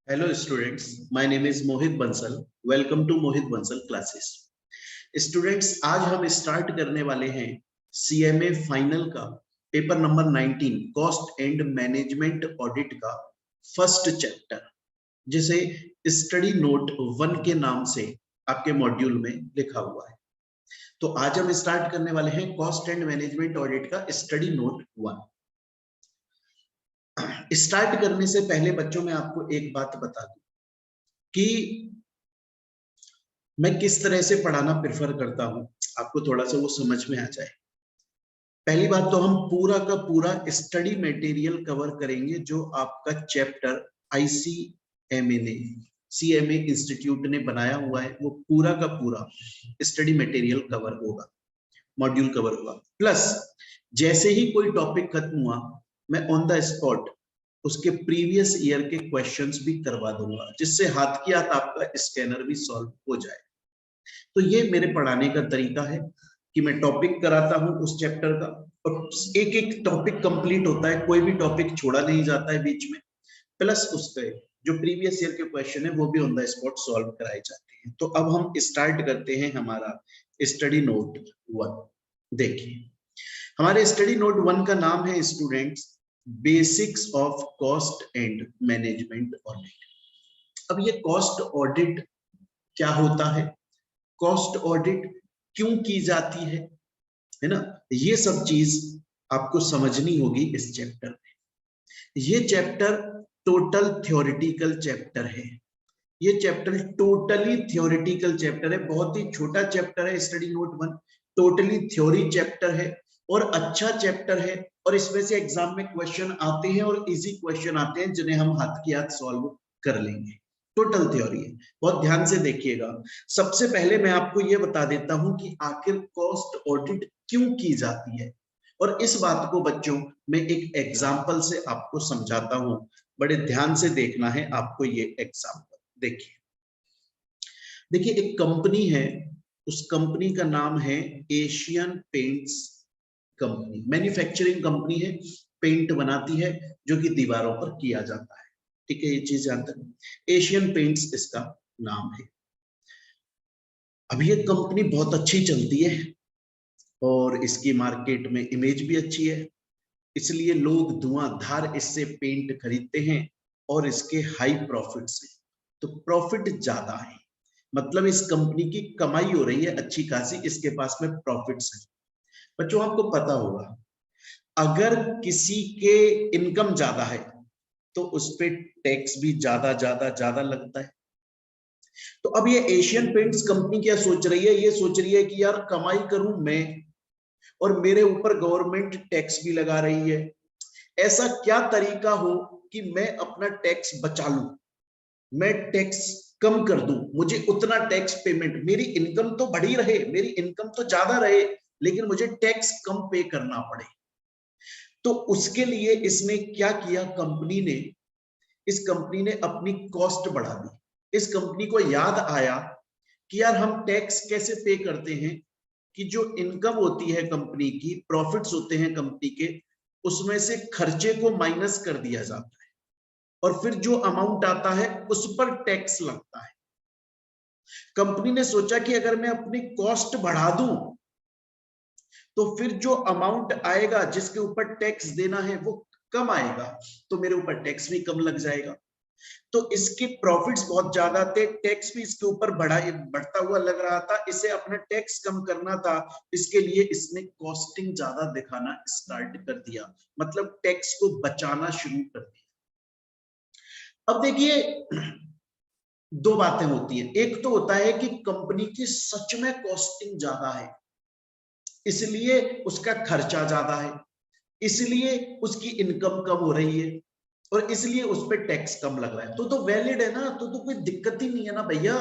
Hello students, my name is Mohit Bansal. Welcome to Mohit Bansal classes. Students, आज हम start करने वाले हैं CMA फाइनल का paper number 19 cost and management audit का first chapter, जिसे स्टडी नोट 1 के नाम से आपके मॉड्यूल में लिखा हुआ है। तो आज हम स्टार्ट करने वाले हैं कॉस्ट एंड मैनेजमेंट ऑडिट का स्टडी नोट 1। स्टार्ट करने से पहले बच्चों में आपको एक बात बता दूं कि मैं किस तरह से पढ़ाना प्रेफर करता हूं, आपको थोड़ा सा वो समझ में आ जाए। पहली बात तो हम पूरा का पूरा स्टडी मटेरियल कवर करेंगे जो आपका चैप्टर ICMA ने CMA इंस्टीट्यूट ने बनाया हुआ है, वो पूरा का पूरा स्टडी मटेरियल कवर होगा, मॉड्यूल कवर होगा। प्लस जैसे ही कोई टॉपिक खत्म हुआ, मैं ऑन द स्पॉट उसके प्रीवियस ईयर के क्वेश्चंस भी करवा दूंगा, जिससे हाथ की हाथ आपका स्कैनर भी सॉल्व हो जाए। तो ये मेरे पढ़ाने का तरीका है कि मैं टॉपिक कराता हूं उस चैप्टर का, और एक एक टॉपिक कंप्लीट होता है, कोई भी टॉपिक छोड़ा नहीं जाता है बीच में। प्लस उसके जो प्रीवियस ईयर के क्वेश्चन है वो भी ऑन द स्पॉट सॉल्व कराए जाते हैं। तो अब हम स्टार्ट करते हैं हमारा स्टडी नोट 1। देखिए, हमारे स्टडी नोट 1 का नाम है students basics of cost and management audit. अब ये कॉस्ट ऑडिट क्या होता है, कॉस्ट ऑडिट क्यों की जाती है ना, ये सब चीज आपको समझनी होगी इस चैप्टर में। ये चैप्टर टोटल थ्योरेटिकल चैप्टर है, ये चैप्टर टोटली थ्योरेटिकल चैप्टर है, बहुत ही छोटा चैप्टर है study note 1, totally theory chapter है और अच्छा चैप्टर है। और इसमें से एग्जाम में क्वेश्चन आते हैं और इजी क्वेश्चन आते हैं जिन्हें हम हाथ की हाथ सॉल्व कर लेंगे। टोटल थ्योरी है, बहुत ध्यान से देखिएगा। सबसे पहले मैं आपको यह बता देता हूं कि आखिर कॉस्ट ऑडिट क्यों की जाती है, और इस बात को बच्चों मैं एक एग्जाम्पल से आपको समझाता हूं। बड़े ध्यान से देखना है आपको ये एग्जाम्पल। देखिए देखिए, एक कंपनी है, उस कंपनी का नाम है Asian paints company. Manufacturing company है, पेंट बनाती है जो कि दीवारों पर किया जाता है। ठीक है, ये चीज जानते हैं, एशियन पेंट्स इसका नाम है। अब ये कंपनी बहुत अच्छी चलती है और इसकी मार्केट में इमेज भी अच्छी है, इसलिए लोग धुआंधार इससे पेंट खरीदते हैं और इसके हाई प्रॉफिट्स हैं। तो प्रॉफिट ज्यादा है, मतलब इस कंपनी की कमाई हो रही है अच्छी खासी, इसके पास में प्रॉफिट्स है। बच्चों आपको पता होगा, अगर किसी के इनकम ज्यादा है तो उस पर टैक्स भी ज्यादा ज्यादा ज्यादा लगता है। तो अब ये एशियन पेंट्स कंपनी क्या सोच रही है, ये सोच रही है कि यार कमाई करूं मैं और मेरे ऊपर गवर्नमेंट टैक्स भी लगा रही है, ऐसा क्या तरीका हो कि मैं अपना टैक्स बचा लूं, मैं टैक्स कम कर दूं, मुझे उतना टैक्स पेमेंट, मेरी इनकम तो बढ़ी रहे, मेरी इनकम तो ज्यादा रहे, लेकिन मुझे टैक्स कम पे करना पड़े। तो उसके लिए इसने क्या किया, कंपनी ने, इस कंपनी ने अपनी कॉस्ट बढ़ा दी। इस कंपनी को याद आया कि यार हम टैक्स कैसे पे करते हैं, कि जो इनकम होती है कंपनी की, प्रॉफिट्स होते हैं कंपनी के, उसमें से खर्चे को माइनस कर दिया जाता है और फिर जो अमाउंट आता है उस पर टैक्स लगता है। कंपनी ने सोचा कि अगर मैं अपनी कॉस्ट बढ़ा दूं तो फिर जो अमाउंट आएगा जिसके ऊपर टैक्स देना है वो कम आएगा, तो मेरे ऊपर टैक्स भी कम लग जाएगा। तो इसके प्रॉफिट्स बहुत ज्यादा थे, टैक्स भी इसके ऊपर बढ़ता हुआ लग रहा था, इसे अपना टैक्स कम करना था, इसके लिए इसने कॉस्टिंग ज्यादा दिखाना स्टार्ट कर दिया, मतलब टैक्स को बचाना शुरू कर दिया। अब देखिए, दो बातें होती हैं, एक तो होता है कि कंपनी की सच में कॉस्टिंग ज्यादा है, इसलिए उसका खर्चा ज्यादा है, इसलिए उसकी इनकम कम हो रही है और इसलिए उस पर टैक्स कम लग रहा है। तो वैलिड है ना, तो कोई दिक्कत ही नहीं है ना भैया,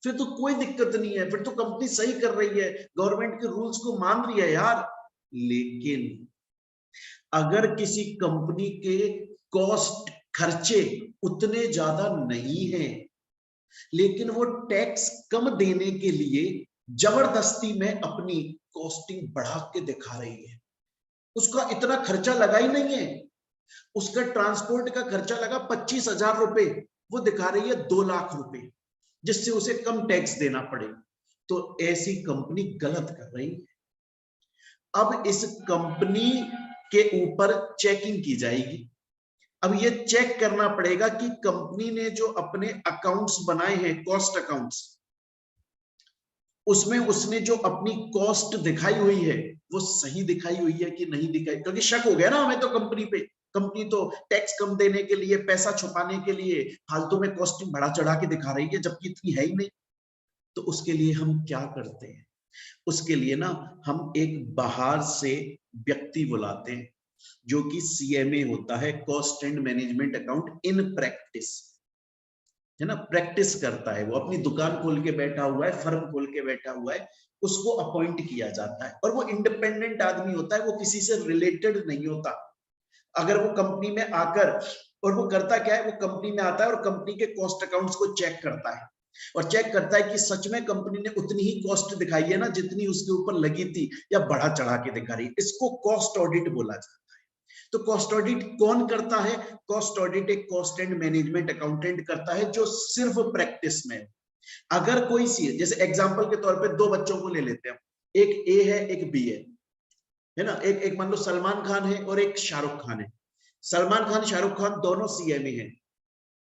फिर तो कोई दिक्कत नहीं है, फिर तो कंपनी सही कर रही है, गवर्नमेंट के रूल्स को मान रही है यार। लेकिन अगर किसी कंपनी के कॉस्ट, खर्चे उतने ज्यादा नहीं है, लेकिन वो टैक्स कम देने के लिए जबरदस्ती में अपनी कॉस्टिंग बढ़ा के दिखा रही है, उसका इतना खर्चा लगा ही नहीं है, उसका ट्रांसपोर्ट का खर्चा लगा 25,000 रुपए, वो दिखा रही है 2 लाख रुपए, जिससे उसे कम टैक्स देना पड़े। तो ऐसी कंपनी गलत कर रही है। अब इस कंपनी के ऊपर चेकिंग की जाएगी। अब ये चेक करना पड़ेगा कि कंपनी ने जो अपने अकाउंट्स बनाए हैं, कॉस्ट अकाउंट्स, उसमें उसने जो अपनी कॉस्ट दिखाई हुई है वो सही दिखाई हुई है कि नहीं दिखाई। क्योंकि शक हो गया ना हमें तो कंपनी पे, कंपनी तो टैक्स कम देने के लिए, पैसा छुपाने के लिए फालतू में कॉस्टिंग बढ़ा चढ़ा के दिखा रही है, जबकि इतनी है ही नहीं। तो उसके लिए हम क्या करते हैं, उसके लिए ना हम एक बाहर से व्यक्ति बुलाते हैं जो कि सीएमए होता है, cost and management account in practice, है ना, प्रैक्टिस करता है। वो अपनी दुकान खोल के बैठा हुआ है, फर्म खोल के बैठा हुआ है, उसको अपॉइंट किया जाता है। और वो इंडिपेंडेंट आदमी होता है, वो किसी से रिलेटेड नहीं होता। अगर वो कंपनी में आकर, और वो करता क्या है, वो कंपनी में आता है और कंपनी के कॉस्ट अकाउंट्स को चेक करता है, और चेक करता है कि सच में कंपनी ने उतनी ही कॉस्ट दिखाई है ना जितनी उसके ऊपर लगी थी, या बढ़ा चढ़ा के दिखा रही है। इसको कॉस्ट ऑडिट बोला जाता है। तो कॉस्ट ऑडिट कौन करता है? कॉस्ट ऑडिट एक कॉस्ट एंड मैनेजमेंट अकाउंटेंट करता है जो सिर्फ प्रैक्टिस में। अगर कोई सी, जैसे एग्जांपल के तौर पे 2 बच्चों को ले लेते हैं, एक ए है एक बी है ना, एक मान लो सलमान खान है और एक शाहरुख खान है। सलमान खान शाहरुख खान दोनों सीएमए हैं,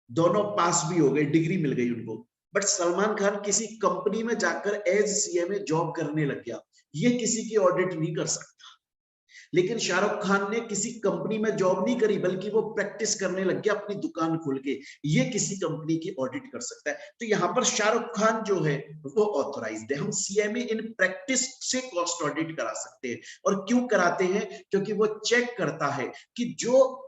दोनों पास भी हो गए, डिग्री मिल गई उनको। बट सलमान खान किसी कंपनी में जाकर एज सीएमए जॉब करने लग गया, ये किसी की ऑडिट नहीं कर सकता। लेकिन शाहरुख खान ने किसी कंपनी में जॉब नहीं करी, बल्कि वो प्रैक्टिस करने लग गया अपनी दुकान खोल के, ये किसी कंपनी की ऑडिट कर सकता है। तो यहाँ पर शाहरुख खान जो है वो ऑथोराइज्ड है। हम सीएमए इन प्रैक्टिस से कॉस्ट ऑडिट करा सकते हैं। और क्यों कराते हैं? क्योंकि वो चेक करता है कि जो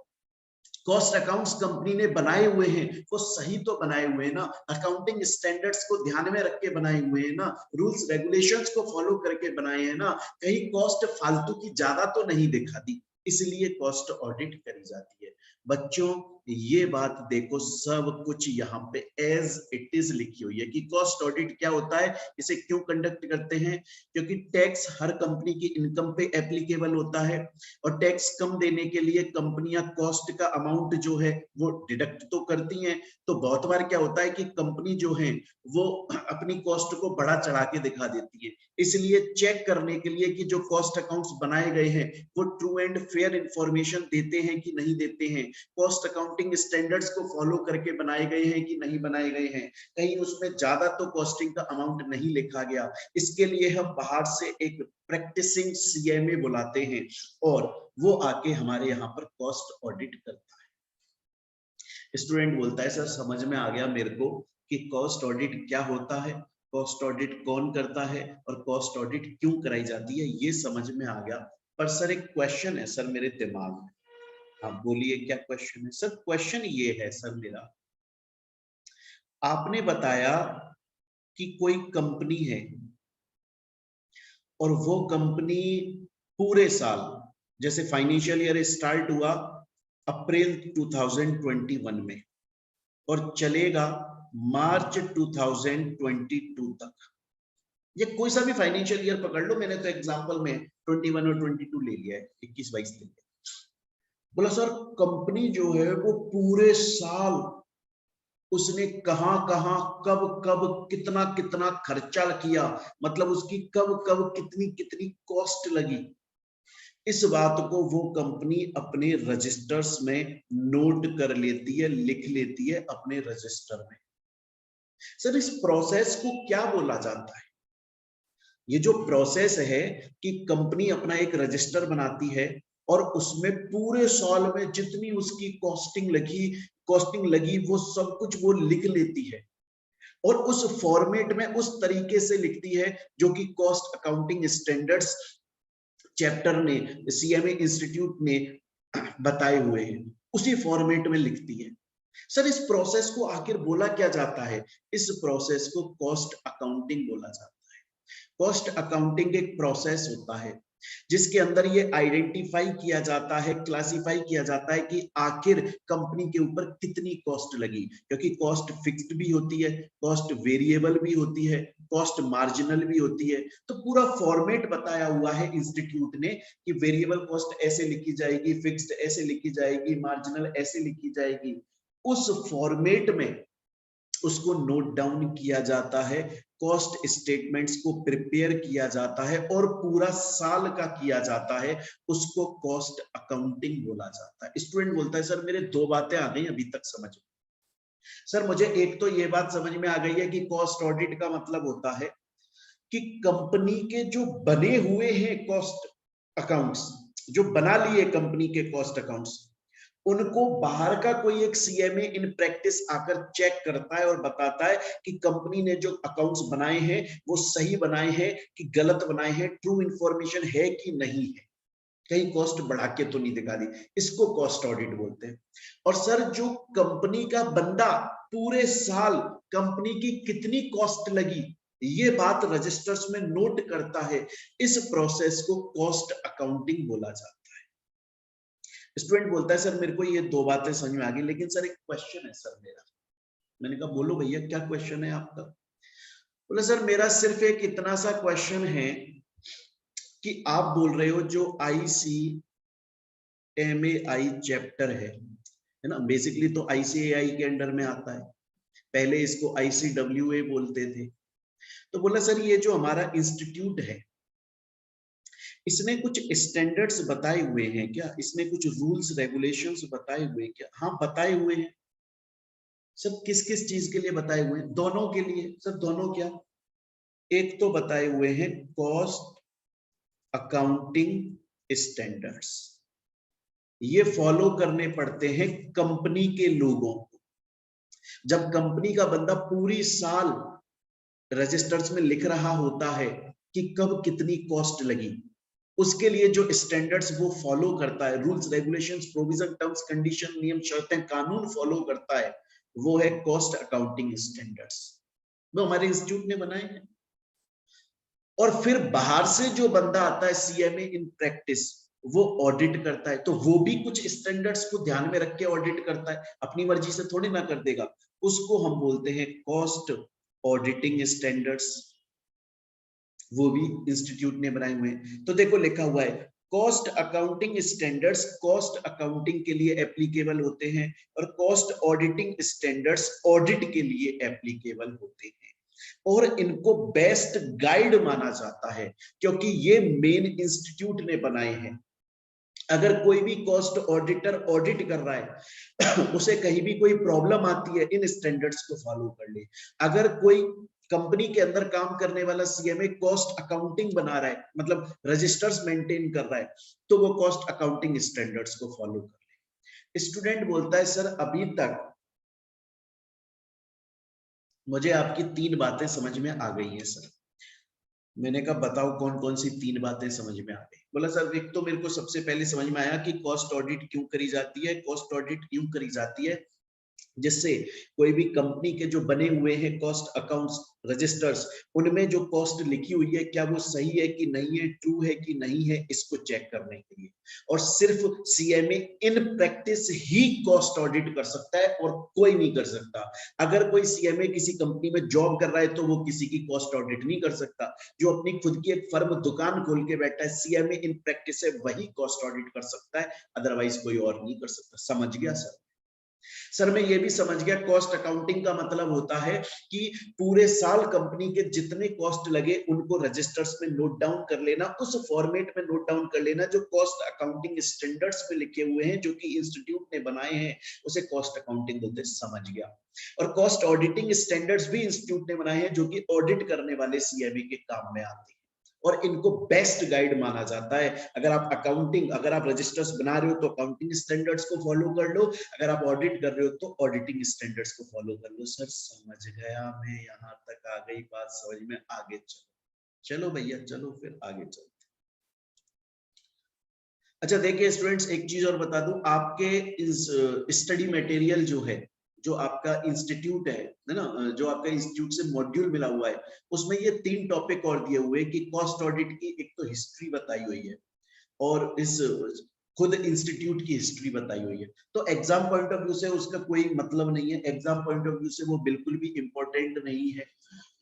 कॉस्ट अकाउंट्स कंपनी ने बनाए हुए हैं वो सही तो बनाए हुए हैं ना, अकाउंटिंग स्टैंडर्ड्स को ध्यान में रख के बनाए हुए हैं ना, रूल्स रेगुलेशंस को फॉलो करके बनाए हैं ना, कहीं कॉस्ट फालतू की ज्यादा तो नहीं दिखा दी, इसलिए कॉस्ट ऑडिट करी जाती है। बच्चों ये बात देखो, सब कुछ यहाँ पे एज इट इज लिखी हुई है कि कॉस्ट ऑडिट क्या होता है, इसे क्यों कंडक्ट करते हैं। क्योंकि टैक्स हर कंपनी की इनकम पे एप्लीकेबल होता है, और टैक्स कम देने के लिए कंपनियां कॉस्ट का अमाउंट जो है वो डिडक्ट तो करती हैं। तो बहुत बार क्या होता है कि कंपनी जो है वो अपनी कॉस्ट को बढ़ा चढ़ा के दिखा देती है। इसलिए चेक करने के लिए कि जो कॉस्ट अकाउंट्स बनाए गए हैं वो ट्रू एंड फेयर इंफॉर्मेशन देते हैं कि नहीं देते हैं, कॉस्ट अकाउंटिंग स्टैंडर्ड्स को फॉलो करके बनाए गए हैं कि नहीं बनाए गए हैं, कहीं उसमें ज्यादा तो कॉस्टिंग का अमाउंट नहीं लिखा गया। इसके लिए हम बाहर से एक प्रैक्टिसिंग सीएमए बुलाते हैं और वो आके हमारे यहाँ पर कॉस्ट ऑडिट करता है। स्टूडेंट बोलता है सर समझ में आ गया मेरे को कि कॉस्ट ऑडिट क्या होता है, कॉस्ट ऑडिट कौन करता है और कॉस्ट ऑडिट क्यों कराई जाती है, ये समझ में आ गया। पर सर एक क्वेश्चन है सर मेरे दिमाग में। आप बोलिए क्या क्वेश्चन है? सर क्वेश्चन ये है सर मेरा, आपने बताया कि कोई कंपनी है और वो कंपनी पूरे साल, जैसे फाइनेंशियल ईयर स्टार्ट हुआ अप्रैल 2021 में और चलेगा मार्च 2022 तक, ये कोई सा भी फाइनेंशियल ईयर पकड़ लो, मैंने तो एग्जांपल में 21 और 22 ले लिया है, 21-22 ले लिया। बोला सर कंपनी जो है वो पूरे साल उसने कहां कहां कब कब कितना कितना खर्चा किया, मतलब उसकी कब कब कितनी कितनी कॉस्ट लगी, इस बात को वो कंपनी अपने रजिस्टर्स में नोट कर लेती है, लिख लेती है अपने रजिस्टर में। सर इस प्रोसेस को क्या बोला जाता है? ये जो प्रोसेस है कि कंपनी अपना एक रजिस्टर बनाती है और उसमें पूरे साल में जितनी उसकी कॉस्टिंग लगी वो सब कुछ वो लिख लेती है, और उस फॉर्मेट में उस तरीके से लिखती है जो कि कॉस्ट अकाउंटिंग स्टैंडर्ड्स चैप्टर ने, सीएमए इंस्टीट्यूट ने बताए हुए हैं, उसी फॉर्मेट में लिखती है। सर इस प्रोसेस को आखिर बोला क्या जाता है? इस प्रोसेस को कॉस्ट अकाउंटिंग बोला जाता है। कॉस्ट अकाउंटिंग एक प्रोसेस होता है जिसके अंदर ये आइडेंटिफाई किया जाता है, क्लासिफाई किया जाता है कि आखिर कंपनी के ऊपर कितनी कॉस्ट लगी, क्योंकि कॉस्ट फिक्स्ड भी होती है, कॉस्ट वेरिएबल भी होती है, कॉस्ट मार्जिनल भी होती है। तो पूरा फॉर्मेट बताया हुआ है इंस्टीट्यूट ने कि वेरिएबल कॉस्ट ऐसे लिखी जाएगी, फिक्स्ड ऐसे लिखी जाएगी, मार्जिनल ऐसे लिखी जाएगी। उस फॉर्मेट में उसको नोट डाउन किया जाता है, कॉस्ट स्टेटमेंट्स को प्रिपेयर किया जाता है और पूरा साल का किया जाता है, उसको कॉस्ट अकाउंटिंग बोला जाता है। स्टूडेंट बोलता है सर मेरे दो बातें आ गई अभी तक समझ में। सर मुझे एक तो ये बात समझ में आ गई है कि कॉस्ट ऑडिट का मतलब होता है कि कंपनी के जो बने हुए हैं कॉस्ट अकाउंट्स, जो बना लिए कंपनी के कॉस्ट अकाउंट्स, उनको बाहर का कोई एक सीएमए इन प्रैक्टिस आकर चेक करता है और बताता है कि कंपनी ने जो अकाउंट्स बनाए हैं वो सही बनाए हैं कि गलत बनाए हैं, ट्रू इंफॉर्मेशन है कि नहीं है, कहीं कॉस्ट बढ़ा के तो नहीं दिखा दी। इसको कॉस्ट ऑडिट बोलते हैं। और सर जो कंपनी का बंदा पूरे साल कंपनी की कितनी कॉस्ट लगी ये बात रजिस्टर्स में नोट करता है, इस प्रोसेस को कॉस्ट अकाउंटिंग बोला जाता है। स्टूडेंट बोलता है सर मेरे को ये दो बातें समझ में आ गई, लेकिन सर एक क्वेश्चन है सर मेरा। मैंने कहा बोलो भैया क्या क्वेश्चन है आपका? बोले सर मेरा सिर्फ एक इतना सा क्वेश्चन है कि आप बोल रहे हो जो ICMAI चैप्टर है ना, बेसिकली तो ICAI के अंडर में आता है, पहले इसको ICWA बोलते थे। तो बोला सर ये जो हमारा इंस्टीट्यूट है इसने कुछ स्टैंडर्ड्स बताए हुए हैं क्या, इसमें कुछ रूल्स रेगुलेशंस बताए हुए हैं क्या? हाँ बताए हुए हैं। सब किस किस चीज के लिए बताए हुए हैं? दोनों के लिए। सर दोनों क्या? एक तो बताए हुए हैं कॉस्ट अकाउंटिंग स्टैंडर्ड्स, ये फॉलो करने पड़ते हैं कंपनी के लोगों को। जब कंपनी का बंदा पूरी साल रजिस्टर्स में लिख रहा होता है कि कब कितनी कॉस्ट लगी, उसके लिए जो स्टैंडर्ड्स वो फॉलो करता है, rules regulations provision terms condition नियम शर्तें कानून फॉलो करता है, वो है कॉस्ट अकाउंटिंग स्टैंडर्ड्स, वो हमारे इंस्टीट्यूट ने बनाए हैं। और फिर बाहर से जो बंदा आता है सीएमए इन प्रैक्टिस, वो ऑडिट करता है, तो वो भी कुछ स्टैंडर्ड्स को ध्यान में रख के ऑडिट करता है, अपनी मर्जी से थोड़ी ना कर देगा। उसको हम बोलते हैं कॉस्ट ऑडिटिंग स्टैंडर्ड्स, वो भी इंस्टीट्यूट ने बनाए हुए हैं। तो देखो लिखा हुआ है cost accounting standards cost accounting के लिए एप्लीकेबल होते हैं और कॉस्ट ऑडिटिंग स्टैंडर्ड्स ऑडिट के लिए एप्लीकेबल होते हैं, और इनको बेस्ट गाइड माना जाता है क्योंकि ये मेन इंस्टीट्यूट ने बनाए हैं। अगर कोई भी कॉस्ट ऑडिटर ऑडिट कर रहा है उसे कहीं भी कोई प्रॉब्लम आती है, इन स्टैंडर्ड्स को फॉलो कर ले। अगर कोई कंपनी के अंदर काम करने वाला सीएमए कॉस्ट अकाउंटिंग बना रहा है, मतलब रजिस्टर्स मेंटेन कर रहा है, तो वो कॉस्ट अकाउंटिंग स्टैंडर्ड्स को फॉलो कर ले। स्टूडेंट बोलता है सर अभी तक मुझे आपकी तीन बातें समझ में आ गई है सर। मैंने कहा बताओ कौन कौन सी तीन बातें समझ में आ गई? बोला सर एक तो मेरे को सबसे पहले समझ में आया कि कॉस्ट ऑडिट क्यों करी जाती है। कॉस्ट ऑडिट क्यों करी जाती है? जिससे कोई भी कंपनी के जो बने हुए हैं कॉस्ट अकाउंट्स रजिस्टर्स, उनमें जो कॉस्ट लिखी हुई है क्या वो सही है कि नहीं है, ट्रू है कि नहीं है, इसको चेक करने के लिए। और सिर्फ CMA in practice he cost audit कर सकता है और कोई नहीं कर सकता। अगर कोई सीएमए किसी कंपनी में जॉब कर रहा है तो वो किसी की कॉस्ट ऑडिट नहीं कर सकता। जो अपनी खुद की एक फर्म दुकान खोल के बैठा है, सीएमए इन प्रैक्टिस है वही कॉस्ट ऑडिट कर सकता है, अदरवाइज कोई और नहीं कर सकता। समझ गया सर? सर मैं ये भी समझ गया कॉस्ट अकाउंटिंग का मतलब होता है कि पूरे साल कंपनी के जितने कॉस्ट लगे उनको रजिस्टर्स में नोट डाउन कर लेना, उस फॉर्मेट में नोट डाउन कर लेना जो कॉस्ट अकाउंटिंग स्टैंडर्ड्स में लिखे हुए हैं, जो कि इंस्टीट्यूट ने बनाए हैं, उसे कॉस्ट अकाउंटिंग बोलते हैं। समझ गया? और कॉस्ट ऑडिटिंग स्टैंडर्ड्स भी इंस्टीट्यूट ने बनाए हैं जो कि ऑडिट करने वाले सीएमए के काम में आते हैं और इनको बेस्ट गाइड माना जाता है। अगर आप रजिस्टर्स बना रहे हो तो अकाउंटिंग स्टैंडर्ड्स को फॉलो कर लो, अगर आप ऑडिट कर रहे हो तो ऑडिटिंग स्टैंडर्ड्स को फॉलो कर लो। सर समझ गया मैं, यहाँ तक आ गई बात समझ में। आगे चलो भैया, चलो फिर आगे चलो। अच्छा देखिए स्टूडेंट्स, एक चीज और बता दूं, आपके स्टडी मटेरियल जो है, जो आपका इंस्टीट्यूट है ना, जो आपका इंस्टीट्यूट से मॉड्यूल मिला हुआ है, उसमें ये तीन टॉपिक और दिए हुए हैं कि कॉस्ट ऑडिट की एक तो हिस्ट्री बताई हुई है, और इस खुद इंस्टीट्यूट की हिस्ट्री बताई हुई है। तो एग्जाम पॉइंट ऑफ व्यू से उसका कोई मतलब नहीं है, एग्जाम पॉइंट ऑफ व्यू से वो बिल्कुल भी इंपॉर्टेंट नहीं है।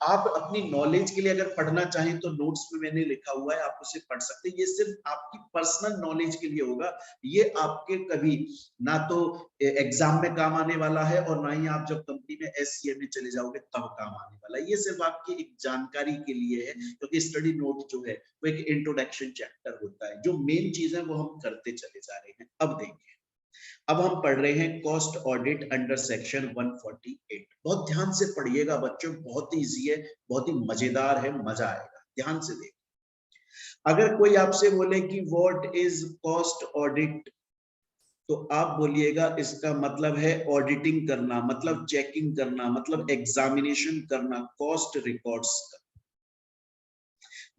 आप अपनी नॉलेज के लिए अगर पढ़ना चाहें तो नोट्स में मैंने लिखा हुआ है, आप उसे पढ़ सकते हैं। ये सिर्फ आपकी पर्सनल नॉलेज के लिए होगा, ये आपके कभी ना तो एग्जाम में काम आने वाला है और ना ही आप जब कंपनी में एससीए में चले जाओगे तब काम आने वाला है। ये सिर्फ आपकी एक जानकारी के लिए है, क्योंकि स्टडी नोट जो है वो एक इंट्रोडक्शन चैप्टर होता है। जो मेन चीज है वो हम करते चले जा रहे हैं। अब देखिए, अब हम पढ़ रहे हैं कॉस्ट ऑडिट अंडर सेक्शन 148। बहुत ध्यान से पढ़िएगा बच्चों, बहुत ही इजी है, बहुत ही मजेदार है, मजा आएगा, ध्यान से देखिए। अगर कोई आपसे बोले कि व्हाट इज कॉस्ट ऑडिट, तो आप बोलिएगा इसका मतलब है ऑडिटिंग करना, मतलब चेकिंग करना, मतलब एग्जामिनेशन करना कॉस्ट रिकॉर्ड्स का।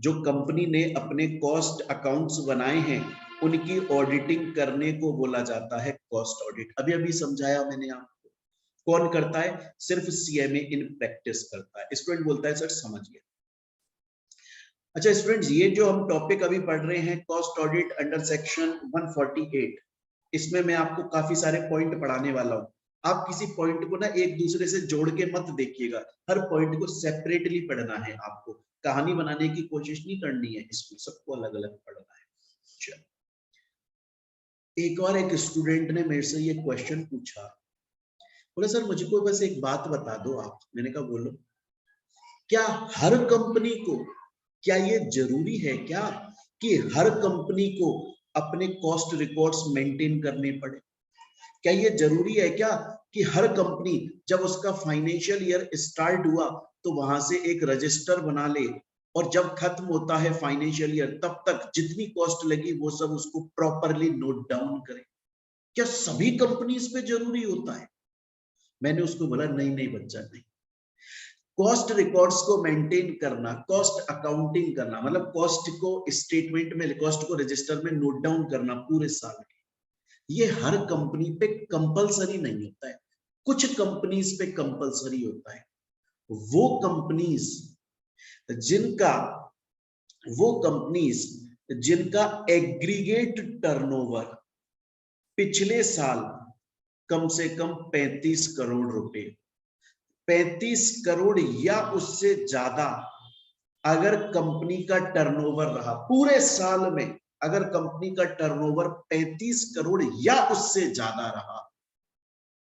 जो कंपनी ने अपने कॉस्ट अकाउंट्स बनाए हैं उनकी ऑडिटिंग करने को बोला जाता है कॉस्ट ऑडिट। अभी अभी समझाया मैंने आपको। कौन करता है? सिर्फ सीएमए इन प्रैक्टिस करता है। स्टूडेंट बोलता है सर समझिए। अच्छा स्टूडेंट्स, ये जो हम टॉपिक अभी पढ़ रहे हैं कॉस्ट ऑडिट अंडर सेक्शन 148, इसमें मैं आपको काफी सारे पॉइंट पढ़ाने वाला हूं। आप किसी पॉइंट को ना एक दूसरे से जोड़ के मत देखिएगा, हर पॉइंट को सेपरेटली पढ़ना है आपको। कहानी बनाने की कोशिश नहीं करनी है, इसमें सबको अलग अलग पढ़ना है। चलो, एक और एक स्टूडेंट ने मेरे से ये क्वेश्चन पूछा, बोले सर मुझे को बस एक बात बता दो आप। मैंने कहा बोलो। क्या हर कंपनी को, क्या ये जरूरी है क्या कि हर कंपनी को अपने कॉस्ट रिकॉर्ड्स मेंटेन करने पड़े? क्या ये जरूरी है क्या कि हर कंपनी जब उसका फाइनेंशियल ईयर स्टार्ट हुआ तो वहां से एक रजिस्टर बना ले, और जब खत्म होता है फाइनेंशियल ईयर तब तक जितनी कॉस्ट लगी वो सब उसको प्रॉपरली नोट डाउन करे? क्या सभी कंपनीज पे जरूरी होता है? मैंने उसको बोला नहीं नहीं बच्चा, नहीं। कॉस्ट रिकॉर्ड्स को मेंटेन करना, कॉस्ट अकाउंटिंग करना, मतलब कॉस्ट को स्टेटमेंट में, कॉस्ट को रजिस्टर में नोट डाउन करना पूरे साल के, ये हर कंपनी पे कंपलसरी नहीं होता है। कुछ कंपनीज पे कंपलसरी होता है। वो कंपनीज जिनका वो कंपनीज जिनका एग्रीगेट टर्नओवर पिछले साल कम से कम 35 करोड़ रुपए, 35 करोड़ या उससे ज्यादा अगर कंपनी का टर्नओवर रहा पूरे साल में, अगर कंपनी का टर्नओवर 35 करोड़ या उससे ज्यादा रहा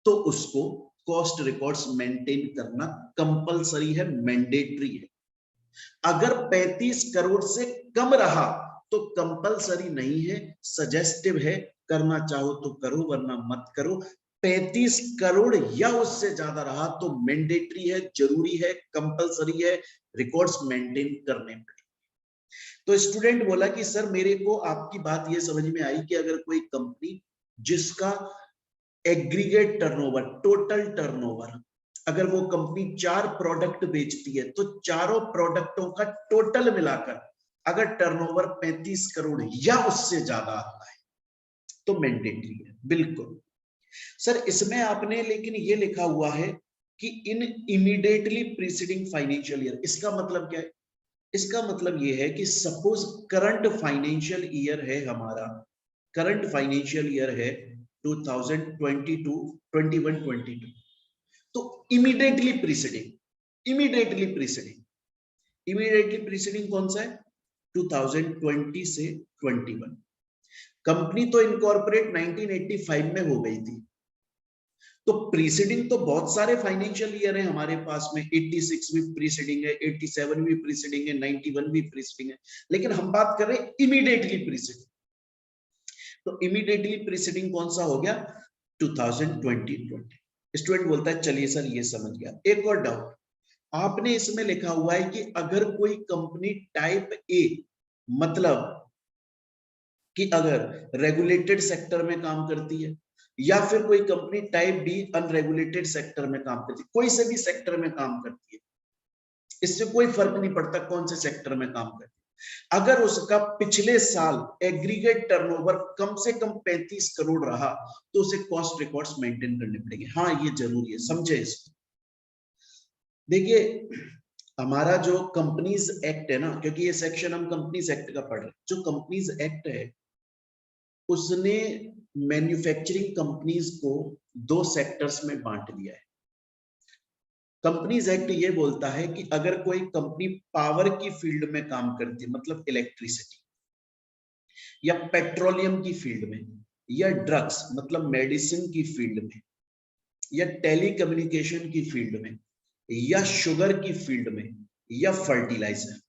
तो उसको कॉस्ट रिकॉर्ड्स मेंटेन करना कंपलसरी है, मैंडेटरी है। अगर 35 करोड़ से कम रहा तो कंपलसरी नहीं है, सजेस्टिव है, करना चाहो तो करो वरना मत करो। 35 करोड़ या उससे ज्यादा रहा तो मैंडेटरी है, जरूरी है, कंपलसरी है, रिकॉर्ड्स मेंटेन करने पड़े। तो स्टूडेंट बोला कि सर मेरे को आपकी बात ये समझ में आई कि अगर कोई कंपनी जिसका एग्रीगेट टर्नओवर, टोटल टर्नओवर, अगर वो कंपनी 4 प्रोडक्ट बेचती है तो चारों प्रोडक्टों का टोटल मिलाकर अगर टर्नओवर 35 करोड़ या उससे ज्यादा आता है तो मैंडेटरी है। बिल्कुल सर, इसमें आपने लेकिन ये लिखा हुआ है कि इन इमीडिएटली प्रीसीडिंग फाइनेंशियल ईयर, इसका मतलब क्या है? इसका मतलब ये है कि सपोज करंट फाइनेंशियल ईयर है हमारा, करंट फाइनेंशियल ईयर है 2022 21 22, तो immediately preceding, immediately preceding, immediately preceding कौन सा है? 2020 से 21। कंपनी तो इनकॉर्पोरेट 1985 में हो गई थी, तो प्रीसीडिंग तो बहुत सारे फाइनेंशियल ईयर है हमारे पास में। 86 भी प्रीसीडिंग है, 87 भी प्रीसीडिंग है, 91 भी प्रीसीडिंग है, लेकिन हम बात कर रहे हैं इमीडिएटली प्रीसीडिंग। तो इमीडिएटली प्रीसीडिंग कौन सा हो गया? 2020। स्टूडेंट बोलता है चलिए सर ये समझ गया। एक और डाउट, आपने इसमें लिखा हुआ है कि अगर कोई कंपनी टाइप ए, मतलब कि अगर रेगुलेटेड सेक्टर में काम करती है, या फिर कोई company type B unregulated sector में काम करती है, कोई से भी सेक्टर में काम करती है, इससे कोई फर्क नहीं पड़ता कौन से सेक्टर में काम करती है, अगर उसका पिछले साल एग्रीगेट टर्नओवर कम से कम 35 करोड़ रहा तो उसे कॉस्ट रिकॉर्ड्स मेंटेन करने पड़ेंगे। हाँ ये जरूरी है, समझे इसको। देखिए हमारा जो कंपनीज एक्ट है ना, क्योंकि ये सेक्शन हम कंपनीज एक्ट का पढ़ रहे हैं, जो कंपनीज एक्ट है उसने मैन्युफैक्चरिंग कंपनीज को दो सेक्टर्स में बांट दिया है। कंपनीज एक्ट ये बोलता है कि अगर कोई कंपनी पावर की फील्ड में काम करती है, मतलब इलेक्ट्रिसिटी, या पेट्रोलियम की फील्ड में, या ड्रग्स मतलब मेडिसिन की फील्ड में, या टेलीकम्युनिकेशन की फील्ड में, या शुगर की फील्ड में, या फर्टिलाइजर,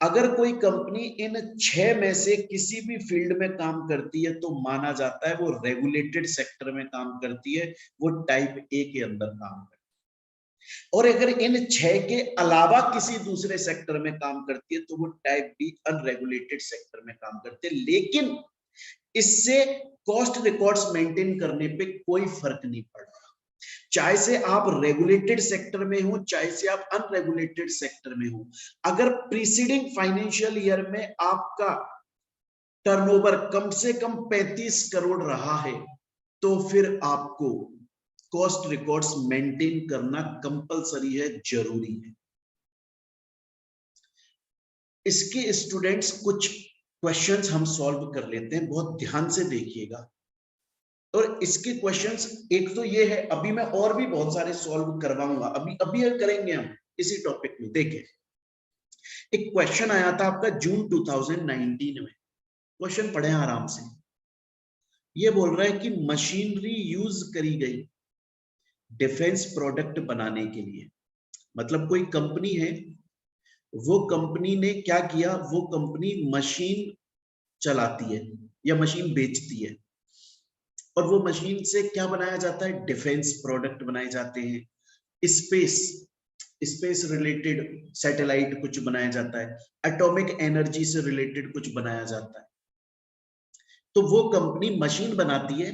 अगर कोई कंपनी इन 6 में से किसी भी फील्ड में काम करती है तो माना जाता है वो रेगुलेटेड सेक्टर में काम करती है, वो टाइप ए के अंदर काम करती है। और अगर इन 6 के अलावा किसी दूसरे सेक्टर में काम करती है तो वो टाइप बी अनरेगुलेटेड सेक्टर में काम करते हैं। लेकिन इससे कॉस्ट रिकॉर्ड्स मेंटेन करने पे कोई फर्क नहीं पड़ रहा, चाहे से आप रेगुलेटेड सेक्टर में हो, चाहे से आप अनरेगुलेटेड सेक्टर में हो। अगर प्रीसीडिंग फाइनेंशियल ईयर में आपका टर्नओवर कम से कम 35 करोड़ रहा है तो फिर आपको कॉस्ट रिकॉर्ड्स मेंटेन करना कंपलसरी है, जरूरी है। इसके स्टूडेंट्स कुछ क्वेश्चंस हम सॉल्व कर लेते हैं, बहुत ध्यान से देखिएगा। और इसके क्वेश्चंस एक तो ये है, अभी मैं और भी बहुत सारे सॉल्व करवाऊंगा, अभी करेंगे हम इसी टॉपिक में। देखें, एक क्वेश्चन आया था आपका जून 2019 में, क्वेश्चन पढ़े आराम से। ये बोल रहा है कि मशीनरी यूज करी गई डिफेंस प्रोडक्ट बनाने के लिए, मतलब कोई कंपनी है, वो कंपनी ने क्या किया, वो कंपनी मशीन चलाती है या मशीन बेचती है, और वो मशीन से क्या बनाया जाता है, डिफेंस प्रोडक्ट बनाए जाते हैं, स्पेस रिलेटेड सैटेलाइट कुछ बनाया जाता है, एटॉमिक एनर्जी से रिलेटेड कुछ बनाया जाता है। तो वो कंपनी मशीन बनाती है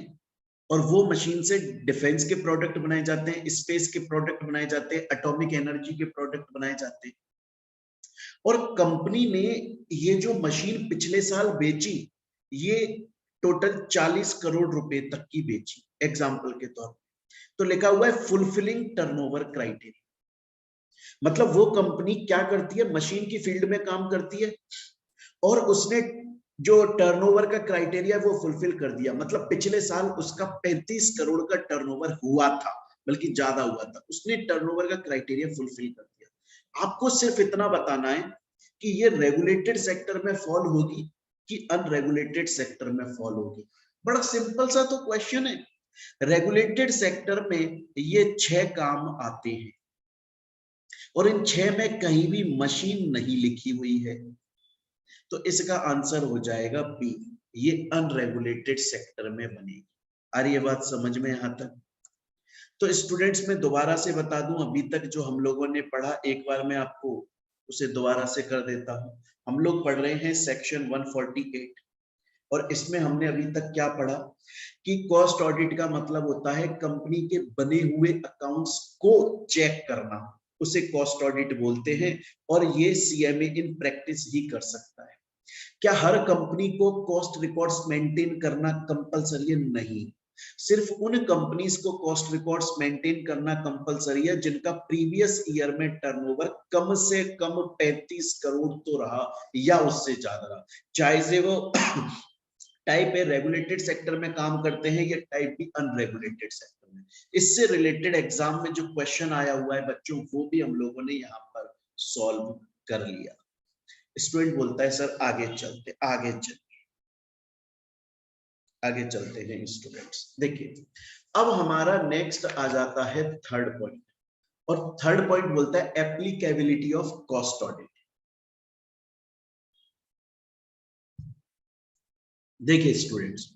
और वो मशीन से डिफेंस के प्रोडक्ट बनाए जाते हैं, स्पेस के प्रोडक्ट बनाए जाते हैं, एटॉमिक एनर्जी के प्रोडक्ट बनाए जाते हैं। और कंपनी ने ये जो मशीन पिछले साल बेची, ये टोटल 40 करोड़ रुपए तक की बेची एग्जाम्पल के तौर पे। तो लिखा हुआ है फुलफिलिंग टर्नओवर क्राइटेरिया, मतलब वो कंपनी क्या करती है, मशीन की फील्ड में काम करती है और उसने जो टर्नओवर का क्राइटेरिया वो फुलफिल कर दिया, मतलब पिछले साल उसका 35 करोड़ का टर्नओवर हुआ था, बल्कि ज्यादा हुआ था, उसने टर्नओवर का क्राइटेरिया फुलफिल कर दिया। आपको सिर्फ इतना बताना है कि ये रेगुलेटेड सेक्टर में फॉल होगी कि अनरेगुलेटेड सेक्टर में फॉल होगी। बड़ा सिंपल सा तो क्वेश्चन है। रेगुलेटेड सेक्टर में ये 6 काम आते हैं और इन 6 में कहीं भी मशीन नहीं लिखी हुई है, तो इसका आंसर हो जाएगा बी, ये अनरेगुलेटेड सेक्टर में बनेगी। आ रही है बात समझ में यहां तक? तो स्टूडेंट्स मैं दोबारा से बता दूं, अभी तक जो हम लोगों ने पढ़ा एक बार मैं आपको उसे दोबारा से कर देता हूं। हम लोग पढ़ रहे हैं सेक्शन 148 और इसमें हमने अभी तक क्या पढ़ा कि कॉस्ट ऑडिट का मतलब होता है कंपनी के बने हुए अकाउंट्स को चेक करना, उसे कॉस्ट ऑडिट बोलते हैं। और ये सीएमए इन प्रैक्टिस ही कर सकता है। क्या हर कंपनी को कॉस्ट रिकॉर्ड्स मेंटेन करना कंपलसरी है? नहीं, सिर्फ उन कंपनीज को कॉस्ट रिकॉर्ड्स मेंटेन करना कंपलसरी है जिनका प्रीवियस ईयर में टर्नओवर कम से कम 35 करोड़ तो रहा या उससे ज्यादा रहा, चाहे से वो टाइप ए रेगुलेटेड सेक्टर में काम करते हैं या टाइप बी अनरेगुलेटेड सेक्टर में। इससे रिलेटेड एग्जाम में जो क्वेश्चन आया हुआ है बच्चों, वो भी हम लोगों ने यहाँ पर सॉल्व कर लिया। स्टूडेंट बोलता है सर आगे चलते हैं स्टूडेंट्स। देखिए अब हमारा नेक्स्ट आ जाता है थर्ड पॉइंट, और थर्ड पॉइंट बोलता है एप्लीकेबिलिटी ऑफ कॉस्ट ऑडिट। देखिए स्टूडेंट्स,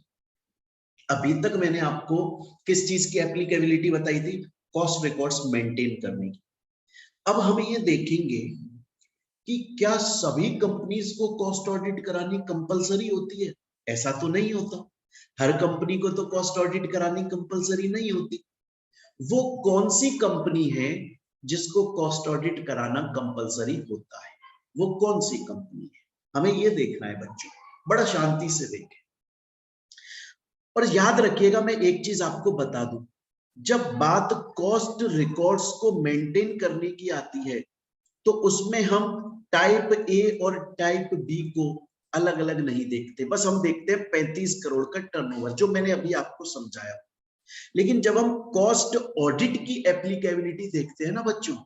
अभी तक मैंने आपको किस चीज की एप्लीकेबिलिटी बताई थी, कॉस्ट रिकॉर्ड्स मेंटेन करने की। अब हम ये देखेंगे कि क्या सभी कंपनीज को कॉस्ट ऑडिट करानी कंपलसरी होती है? ऐसा तो नहीं होता, हर कंपनी को तो कॉस्ट ऑडिट करानी कंपलसरी नहीं होती। वो कौन सी कंपनी है जिसको कॉस्ट ऑडिट कराना कंपलसरी होता है, वो कौन सी कंपनी है, हमें ये देखना है बच्चों, बड़ा शांति से देखें। और याद रखिएगा, मैं एक चीज आपको बता दूं, जब बात कॉस्ट रिकॉर्ड्स को मेंटेन करने की आती है तो उसमें हम टाइप ए और टाइप बी को अलग अलग नहीं देखते, बस हम देखते हैं 35 करोड़ का टर्नओवर, जो मैंने अभी आपको समझाया। लेकिन जब हम कॉस्ट ऑडिट की एप्लीकेबिलिटी देखते हैं ना बच्चों,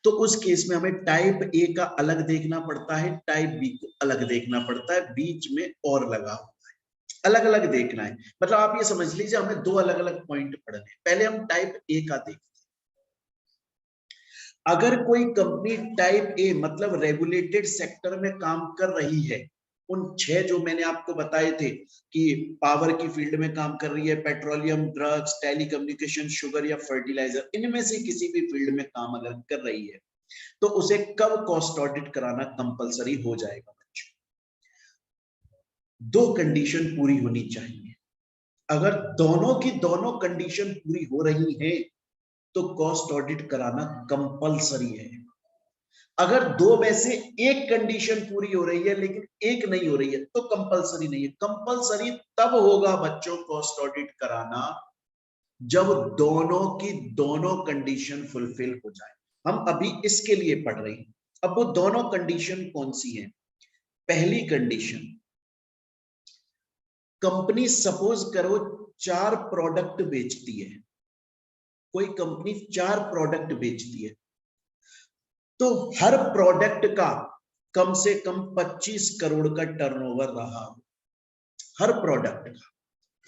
तो उस केस में हमें टाइप ए का अलग देखना पड़ता है, टाइप बी को अलग देखना पड़ता है, बीच में और लगा हुआ है, अलग अलग देखना है। मतलब आप ये समझ लीजिए हमें दो अलग अलग पॉइंट पढ़ने हैं। पहले हम टाइप ए का देखते हैं। अगर कोई कंपनी टाइप ए मतलब रेगुलेटेड सेक्टर में काम कर रही है, उन 6 जो मैंने आपको बताए थे कि पावर की फील्ड में काम कर रही है, पेट्रोलियम, ड्रग्स, टेलीकम्युनिकेशन, शुगर या फर्टिलाइजर, इनमें से किसी भी फील्ड में काम अगर कर रही है, तो उसे कब कॉस्ट ऑडिट कराना कंपलसरी हो जाएगा बच्चों? दो कंडीशन पूरी होनी चाहिए। अगर दोनों की दोनों कंडीशन पूरी हो रही है तो कॉस्ट ऑडिट कराना कंपलसरी है। अगर दो में से एक कंडीशन पूरी हो रही है लेकिन एक नहीं हो रही है तो कंपलसरी नहीं है। कंपलसरी तब होगा बच्चों कॉस्ट ऑडिट कराना जब दोनों की दोनों कंडीशन फुलफिल हो जाए। हम अभी इसके लिए पढ़ रहे हैं। अब वो दोनों कंडीशन कौन सी है? पहली कंडीशन, कंपनी सपोज करो 4 प्रोडक्ट बेचती है, कोई कंपनी 4 प्रोडक्ट बेचती है, तो हर प्रोडक्ट का कम से कम 25 करोड़ का टर्नओवर रहा हो, हर प्रोडक्ट का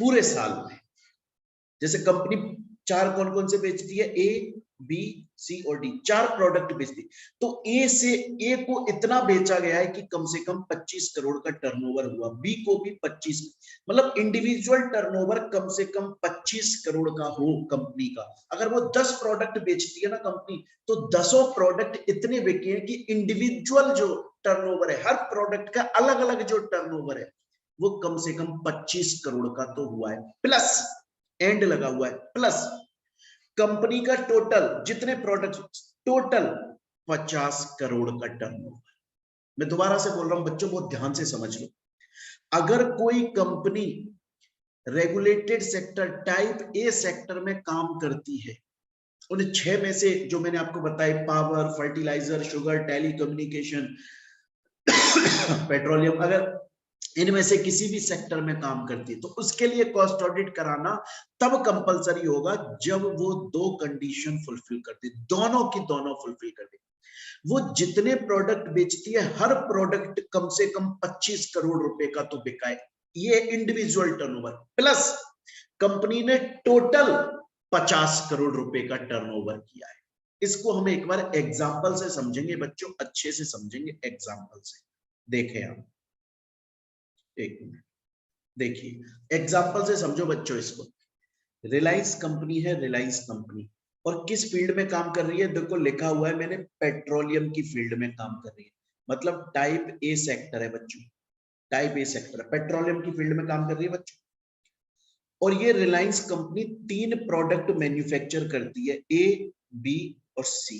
पूरे साल में। जैसे कंपनी 4 कौन कौन से बेचती है? ए, बी, सी और डी, 4 प्रोडक्ट बेचती, तो ए को इतना बेचा गया है कि कम से कम 25 करोड़ का टर्नओवर हुआ, बी को भी 25, मतलब इंडिविजुअल टर्नओवर कम से कम 25 करोड़ का हो कंपनी का। अगर वो 10 प्रोडक्ट बेचती है ना कंपनी, तो 10 प्रोडक्ट इतने बिके हैं कि इंडिविजुअल जो टर्नओवर है, हर प्रोडक्ट का अलग अलग जो टर्नओवर है, वो कम से कम 25 करोड़ का तो हुआ है, प्लस एंड लगा हुआ है, प्लस कंपनी का टोटल जितने प्रोडक्ट, टोटल 50 करोड़ का टर्नओवर। मैं दोबारा से बोल रहा हूं बच्चों, बहुत ध्यान से समझ लो। अगर कोई company regulated sector type A sector में काम करती है, उन 6 में से जो मैंने आपको बताए, power, fertiliser, sugar, telecommunication, petroleum, अगर इनमें से किसी भी सेक्टर में काम करती है, तो उसके लिए कॉस्ट ऑडिट कराना तब कंपलसरी होगा जब वो दो कंडीशन फुलफिल करती है, दोनों की दोनों फुलफिल कर दे। वो जितने प्रोडक्ट बेचती है, हर प्रोडक्ट कम से कम 25 करोड़ रुपए का तो बिका है, ये इंडिविजुअल टर्नओवर, प्लस कंपनी ने टोटल 50 करोड़ रुपए का टर्नओवर किया है। इसको हम एक बार एग्जाम्पल से समझेंगे बच्चों, अच्छे से समझेंगे एग्जाम्पल से। देखें आप, एक मिनट देखिए, एग्जाम्पल से समझो बच्चों इसको। रिलायंस कंपनी है, रिलायंस कंपनी, और किस फील्ड में काम कर रही है? देखो लिखा हुआ है मैंने, पेट्रोलियम की फील्ड में काम कर रही है, मतलब टाइप ए सेक्टर है बच्चों, टाइप ए सेक्टर, पेट्रोलियम की फील्ड में काम कर रही है बच्चों। और ये रिलायंस कंपनी 3 प्रोडक्ट मैन्युफैक्चर करती है, ए, बी और सी।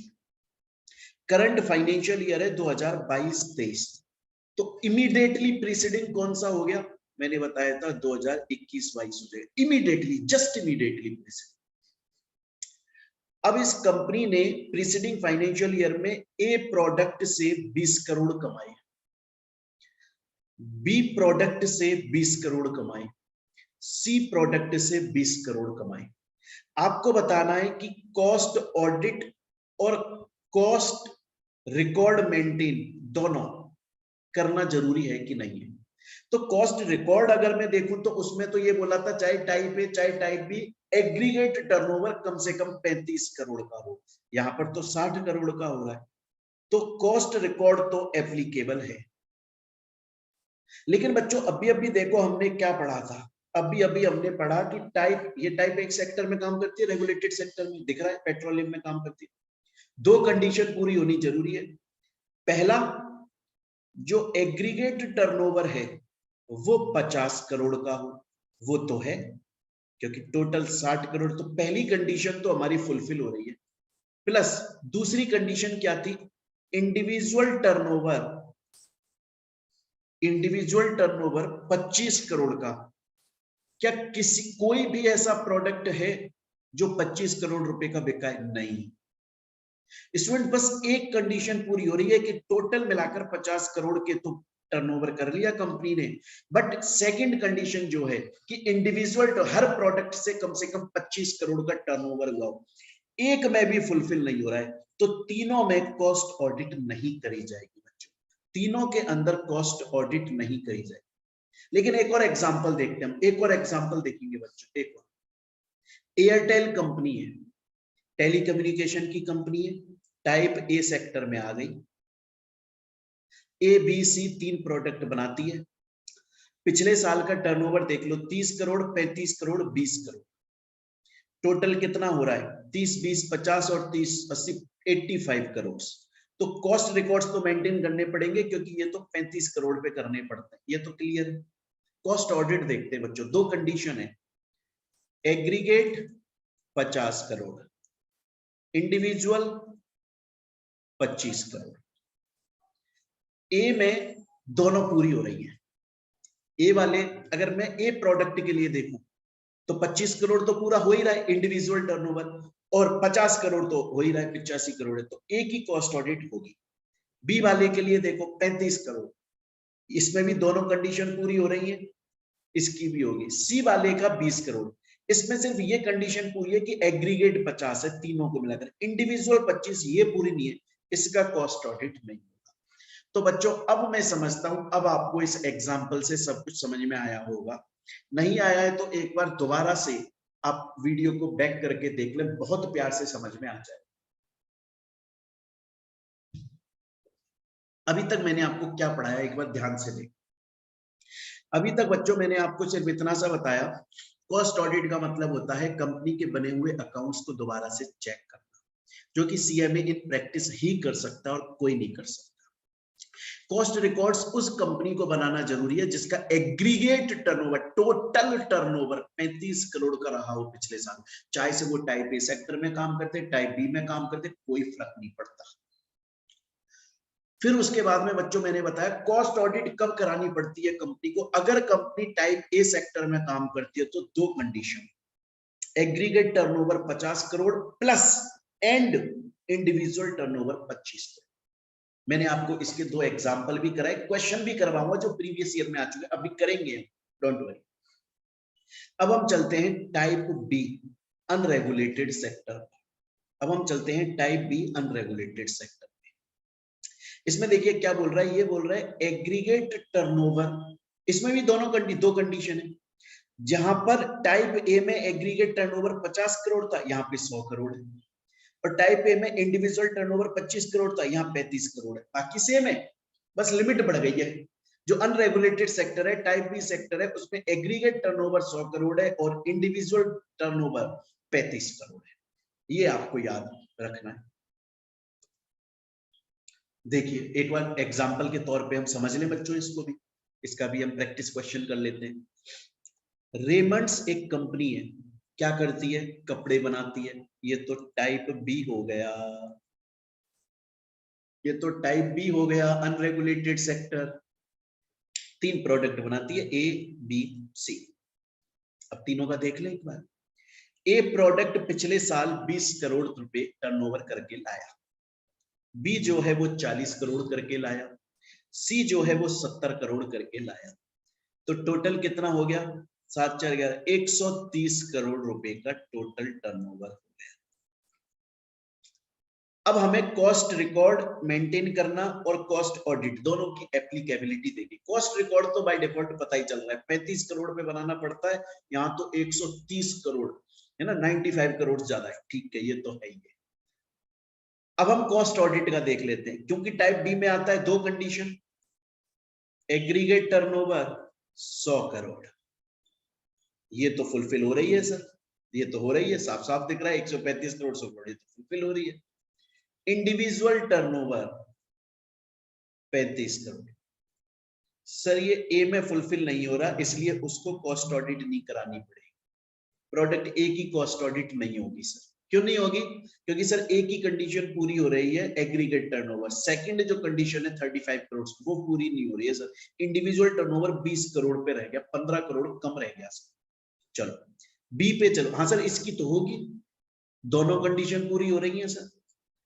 करंट फाइनेंशियल ईयर है 2022-23, तो इमीडिएटली प्रीसीडिंग कौन सा हो गया? मैंने बताया था 2021-22 हो जाएगा, इमीडिएटली, जस्ट इमीडिएटली प्रीसीडिंग। अब इस कंपनी ने प्रीसीडिंग फाइनेंशियल ईयर में ए प्रोडक्ट से 20 करोड़ कमाए, बी प्रोडक्ट से 20 करोड़ कमाए, सी प्रोडक्ट से 20 करोड़ कमाए। आपको बताना है कि कॉस्ट ऑडिट और कॉस्ट रिकॉर्ड मेंटेन दोनों करना जरूरी है कि नहीं है। तो कॉस्ट रिकॉर्ड अगर मैं देखूं तो उसमें तो ये बोला था चाहे टाइप ए चाहे टाइप बी, एग्रीगेट टर्नओवर कम से कम 35 करोड़ का हो, यहां पर तो 60 करोड़ का हो रहा है, तो कॉस्ट रिकॉर्ड तो एप्लीकेबल है। लेकिन बच्चों अभी अभी देखो हमने क्या पढ़ा था, अभी अभी हमने पढ़ा कि टाइप, ये टाइप एक सेक्टर में काम करती है, रेगुलेटेड सेक्टर में, दिख रहा है पेट्रोलियम में काम करती है। दो कंडीशन पूरी होनी जरूरी है। पहला, जो एग्रीगेट टर्नओवर है वो 50 करोड़ का हो, वो तो है क्योंकि टोटल 60 करोड़, तो पहली कंडीशन तो हमारी फुलफिल हो रही है। प्लस दूसरी कंडीशन क्या थी? Individual turnover, individual turnover 25 crore का। क्या किसी कोई भी ऐसा प्रोडक्ट है जो 25 करोड़ रुपए का बिका है? नहीं। स्टूडेंट बस एक कंडीशन पूरी हो रही है कि टोटल मिलाकर 50 करोड़ के तो टर्नओवर कर लिया कंपनी ने, बट सेकंड कंडीशन जो है कि इंडिविजुअल हर प्रोडक्ट से कम 25 करोड़ का टर्नओवर हुआ, एक में भी फुलफिल नहीं हो रहा है, तो तीनों में कॉस्ट ऑडिट नहीं करी जाएगी बच्चों, तीनों के अंदर कॉस्ट ऑडिट नहीं करी जाएगी। लेकिन एक और एग्जांपल देखते हैं हम, एक और एग्जांपल देखेंगे बच्चों। एक और एयरटेल कंपनी है, टेलीकम्युनिकेशन की कंपनी है, टाइप ए सेक्टर में आ गई, ए बी सी 3 प्रोडक्ट बनाती है, पिछले साल का टर्नओवर देख लो 30 करोड़, 35 करोड़, 20 करोड़, टोटल कितना हो रहा है 30, 20, 50 और 30, 80, 85 करोड़। तो कॉस्ट रिकॉर्ड्स तो मेंटेन करने पड़ेंगे क्योंकि ये तो 35 करोड़ पे करने पड़ते हैं, ये तो क्लियर है। कॉस्ट ऑडिट देखते हैं बच्चों, दो कंडीशन है, एग्रीगेट 50 करोड़, इंडिविजुअल 25 करोड़। ए में दोनों पूरी हो रही है, ए वाले अगर मैं ए प्रोडक्ट के लिए देखूं तो 25 करोड़ तो पूरा हो ही रहा है इंडिविजुअल टर्नओवर, और 50 करोड़ तो हो ही रहा है, 85 करोड़ है, तो ए की कॉस्ट ऑडिट होगी। बी वाले के लिए देखो 35 करोड़, इसमें भी दोनों कंडीशन पूरी हो रही है, इसकी भी होगी। सी वाले का 20 करोड़, इसमें सिर्फ ये कंडीशन पूरी है कि एग्रीगेट 50 है तीनों को मिलाकर, इंडिविजुअल 25 ये पूरी नहीं है, इसका कॉस्ट ऑडिट नहीं होगा। तो बच्चों अब मैं समझता हूं, अब आपको इस एग्जाम्पल से सब कुछ समझ में आया होगा, नहीं आया है तो एक बार दोबारा से आप वीडियो को बैक करके देख लें, बहुत प्यार से समझ में आ जाए। अभी तक मैंने आपको क्या पढ़ाया एक बार ध्यान से देख। अभी तक बच्चों मैंने आपको सिर्फ इतना सा बताया, कॉस्ट ऑडिट का मतलब होता है कंपनी के बने हुए अकाउंट्स को दोबारा से चेक करना, जो कि सीएमए इन प्रैक्टिस ही कर सकता है और कोई नहीं कर सकता। कॉस्ट रिकॉर्ड्स उस कंपनी को बनाना जरूरी है जिसका aggregate turnover, total turnover 35 crore का रहा हो पिछले साल, चाहे से वो टाइप ए सेक्टर में काम करते, टाइप बी में काम करते, कोई फर्क नहीं पड़ता। फिर उसके बाद में बच्चों मैंने बताया कॉस्ट ऑडिट कब करानी पड़ती है कंपनी को, अगर कंपनी टाइप ए सेक्टर में काम करती है तो दो condition, aggregate turnover 50 crore plus and individual turnover 25 crore. मैंने आपको इसके दो एग्जांपल भी कराए, क्वेश्चन भी करवाऊंगा जो प्रीवियस ईयर में आ चुके, अभी करेंगे, डोंट वरी। अब हम चलते हैं टाइप बी अनरेगुलेटेड सेक्टर, अब हम चलते हैं टाइप बी अनरेगुलेटेड सेक्टर में। इसमें देखिए क्या बोल रहा है, ये बोल रहा है एग्रीगेट टर्नओवर, इसमें भी दो कंडीशन है, जहां पर टाइप ए में एग्रीगेट टर्नओवर 50 करोड़ था, यहाँ पे 100 करोड़ है, और टाइप ए में इंडिविजुअल टर्नओवर 25 करोड़ था, यहाँ 35 करोड़ है, बाकी सेम है, बस लिमिट बढ़ गई है। जो अनरेगुलेटेड सेक्टर है टाइप बी सेक्टर है, उसमें एग्रीगेट टर्नओवर 100 करोड़ है और इंडिविजुअल टर्नओवर 35 करोड़ है, ये आपको याद रखना है। देखिए एक बार एग्जाम्पल के तौर पे हम समझ लें बच्चों इसको भी, इसका भी हम प्रैक्टिस क्वेश्चन कर लेते हैं। रेमंड्स एक कंपनी है, क्या करती है, कपड़े बनाती है, ये तो टाइप बी हो गया, ये तो टाइप बी हो गया अनरेगुलेटेड सेक्टर, 3 प्रोडक्ट बनाती है ए बी सी। अब तीनों का देख लें एक बार। ए प्रोडक्ट पिछले साल 20 करोड़ रुपए टर्नओवर करके लाया, बी जो है वो 40 करोड़ करके लाया, सी जो है वो 70 करोड़ करके लाया, तो टोटल कितना हो गया 7 4 11 130 करोड़ रुपए का टोटल टर्नओवर हो गया। अब हमें कॉस्ट रिकॉर्ड मेंटेन करना और कॉस्ट ऑडिट दोनों की एप्लीकेबिलिटी देखी। कॉस्ट रिकॉर्ड तो बाय डिफॉल्ट पता ही चल रहा है 35 करोड़ पे बनाना पड़ता है, यहाँ तो 130 करोड़ है ना, 95 करोड़ ज्यादा है, ठीक है, ये तो है ही है। अब हम कॉस्ट ऑडिट का देख लेते हैं, क्योंकि टाइप बी में आता है दो कंडीशन, एग्रीगेट टर्नओवर 100 करोड़, ये तो फुलफिल हो रही है सर, ये तो हो रही है, साफ साफ दिख रहा है 135 करोड़ 100 करोड़, ये तो फुलफिल हो रही है। इंडिविजुअल टर्नओवर 35 करोड़, सर ये ए में फुलफिल नहीं हो रहा, इसलिए उसको कॉस्ट ऑडिट नहीं करानी पड़ेगी, प्रोडक्ट ए की कॉस्ट ऑडिट नहीं होगी सर। क्यों नहीं होगी, क्योंकि सर ए की कंडीशन पूरी हो रही है एग्रीगेट टर्नओवर, सेकंड जो कंडीशन है 35 करोड़ वो पूरी नहीं हो रही है सर, इंडिविजुअल टर्नओवर 20 करोड़ पे रह गया, 15 करोड़ कम रह गया सर। चलो बी पे चलो, हाँ सर इसकी तो होगी, दोनों कंडीशन पूरी हो रही है सर,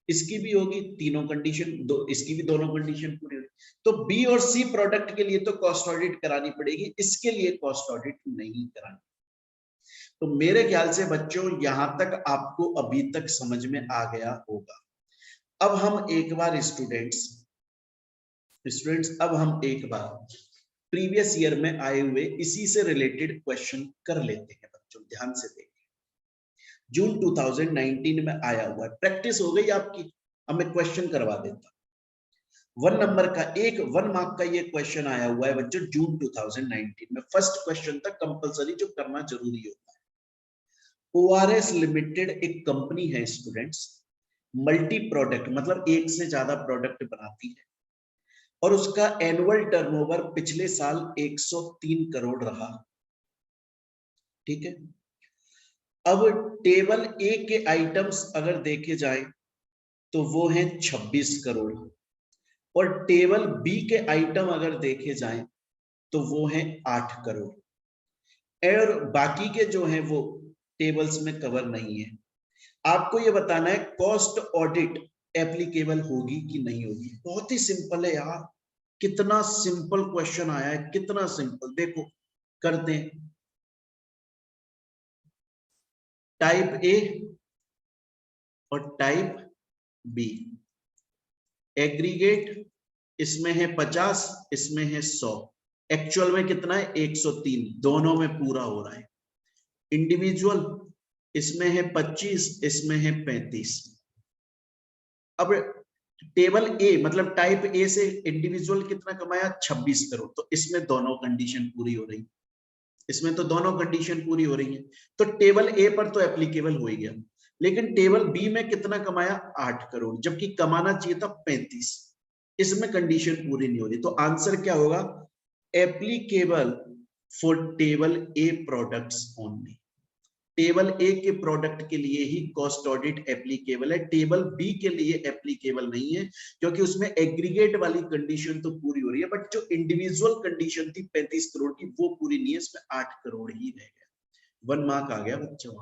इसकी भी होगी, तीनों कंडीशन इसकी भी दोनों कंडीशन पूरी होगी। तो बी और सी प्रोडक्ट के लिए तो कॉस्ट ऑडिट करानी पड़ेगी, इसके लिए कॉस्ट ऑडिट नहीं करानी। तो मेरे ख्याल से बच्चों यहां तक आपको अभी तक समझ में आ गया होगा। अब हम एक बार स्टूडेंट्स अब हम एक बार प्रीवियस ईयर में आए हुए इसी से रिलेटेड क्वेश्चन कर लेते हैं बच्चों, ध्यान से देखिए। जून 2019 में आया हुआ है, प्रैक्टिस हो गई आपकी। अब मैं क्वेश्चन करवा देता हूं। 1 नंबर का 1 मार्क का ये क्वेश्चन आया हुआ है बच्चों जून 2019 में। फर्स्ट क्वेश्चन तक कंपलसरी जो करना जरूरी होता है। ORS लिमिटेड एक कंपनी है स्टूडेंट्स, मल्टी प्रोडक्ट मतलब एक से ज्यादा प्रोडक्ट बनाती है, और उसका एनुअल टर्नओवर पिछले साल 103 करोड़ रहा। ठीक है। अब टेबल ए के आइटम्स अगर देखे जाए तो वो हैं 26 करोड़, और टेबल बी के आइटम अगर देखे जाए तो वो हैं 8 करोड़, और बाकी के जो हैं वो टेबल्स में कवर नहीं है। आपको ये बताना है कॉस्ट ऑडिट एप्लीकेबल होगी कि नहीं होगी। बहुत ही सिंपल है यार, कितना सिंपल क्वेश्चन आया है, कितना सिंपल। देखो करते हैं। टाइप ए और टाइप बी, एग्रीगेट इसमें है 50, इसमें है 100, एक्चुअल में कितना है 103, दोनों में पूरा हो रहा है। इंडिविजुअल इसमें है 25, इसमें है 35। अब टेबल ए मतलब टाइप ए से इंडिविजुअल कितना कमाया 26 करोड़, तो इसमें दोनों कंडीशन पूरी हो रही, इसमें तो दोनों कंडीशन पूरी हो रही है, तो टेबल ए पर तो एप्लीकेबल हो ही गया। लेकिन टेबल बी में कितना कमाया 8 करोड़, जबकि कमाना चाहिए था 35, इसमें कंडीशन पूरी नहीं हो रही। तो आंसर क्या होगा, applicable for table A products only. Table A के प्रोडक्ट के लिए ही कॉस्ट ऑडिट एप्लीकेबल है, टेबल बी के लिए एप्लीकेबल नहीं है, क्योंकि उसमें एग्रीगेट वाली कंडीशन तो पूरी हो रही है, बट जो इंडिविजुअल कंडीशन थी 35 करोड़ की वो पूरी नहीं है, इसमें 8 करोड़ ही रह गया। 1 मार्क आ गया बच्चों।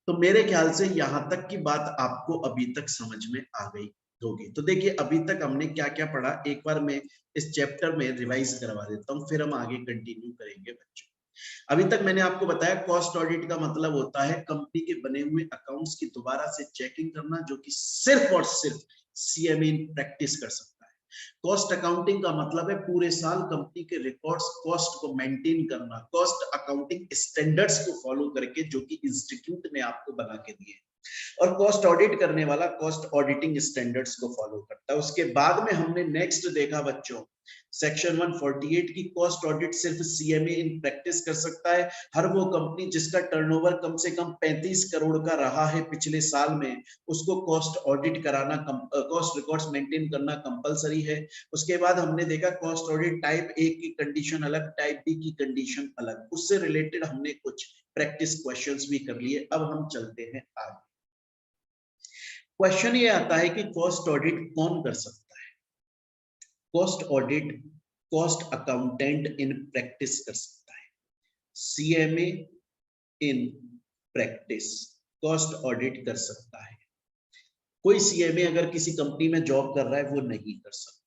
तो मेरे ख्याल से यहां तक की बात आपको अभी तक समझ में आ गई होगी। तो देखिए अभी तक हमने क्या क्या पढ़ा, एक बार मैं इस चैप्टर में रिवाइज करवा देता हूं, फिर हम आगे कंटिन्यू करेंगे बच्चों। अभी तक मैंने आपको बताया कॉस्ट ऑडिट का मतलब होता है कंपनी के बने हुए अकाउंट्स की दोबारा से चेकिंग करना, जो कि सिर्फ और सिर्फ सीएमए इन प्रैक्टिस कर सकता है। कॉस्ट अकाउंटिंग का मतलब है पूरे साल कंपनी के रिकॉर्ड्स कॉस्ट को मेंटेन करना, कॉस्ट अकाउंटिंग स्टैंडर्ड्स को फॉलो करके, जो कि इंस्टीट्यूट ने आपको बना के दिए। और कॉस्ट ऑडिट करने वाला कॉस्ट ऑडिटिंग स्टैंडर्ड्स को फॉलो करता है। उसके बाद में हमने नेक्स्ट देखा बच्चों सेक्शन 148 की कॉस्ट ऑडिट सिर्फ सीएमए इन प्रैक्टिस कर सकता है। हर वो कंपनी जिसका टर्नओवर कम से कम 35 करोड़ का रहा है पिछले साल में, उसको कॉस्ट ऑडिट कराना, कॉस्ट रिकॉर्ड्स मेंटेन करना कंपलसरी है। उसके बाद हमने देखा कॉस्ट ऑडिट टाइप ए की कंडीशन अलग, टाइप बी की कंडीशन अलग, उससे रिलेटेड हमने कुछ प्रैक्टिस क्वेश्चंस भी कर लिए। अब हम चलते हैं आगे। क्वेश्चन ये आता है कि कॉस्ट ऑडिट कौन कर सकता है। Cost audit cost accountant in practice कर सकता है, CMA in practice cost audit कर सकता है। कोई सीएमए अगर किसी कंपनी में जॉब कर रहा है वो नहीं कर सकता।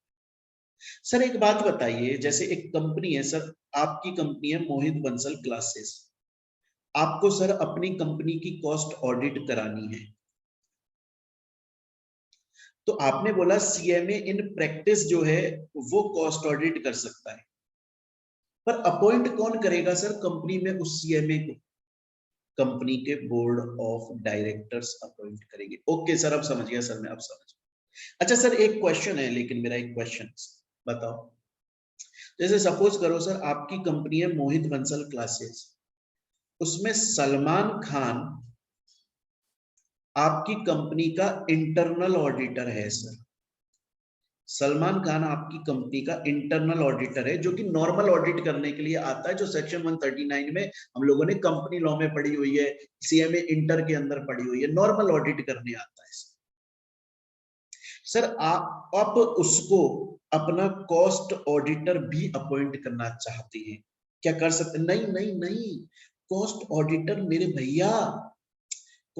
सर एक बात बताइए, जैसे एक कंपनी है सर, आपकी कंपनी है मोहित बंसल क्लासेस, आपको सर अपनी कंपनी की कॉस्ट ऑडिट करानी है, तो आपने बोला सीएमए इन प्रैक्टिस जो है वो कॉस्ट ऑडिट कर सकता है, पर अपॉइंट कौन करेगा सर कंपनी में उस सीएमए को? कंपनी के बोर्ड ऑफ डायरेक्टर्स अपॉइंट करेंगे। ओके सर अब समझ गया सर, मैं अब समझ गया। अच्छा सर एक क्वेश्चन है, लेकिन मेरा एक क्वेश्चन बताओ, जैसे सपोज करो सर आपकी कंपनी है मोहित बंसल क्लासेस, उसमें सलमान खान आपकी कंपनी का इंटरनल ऑडिटर है सर। सलमान खान आपकी कंपनी का इंटरनल ऑडिटर है, जो कि नॉर्मल ऑडिट करने के लिए आता है, जो सेक्शन 139 में हम लोगों ने कंपनी लॉ में पढ़ी हुई है, सीएमए इंटर के अंदर पढ़ी हुई है, नॉर्मल ऑडिट करने आता है सर। आप उसको अपना कॉस्ट ऑडिटर भी अपॉइंट करना चाहते हैं, क्या कर सकते? नहीं नहीं नहीं, कॉस्ट ऑडिटर मेरे भैया,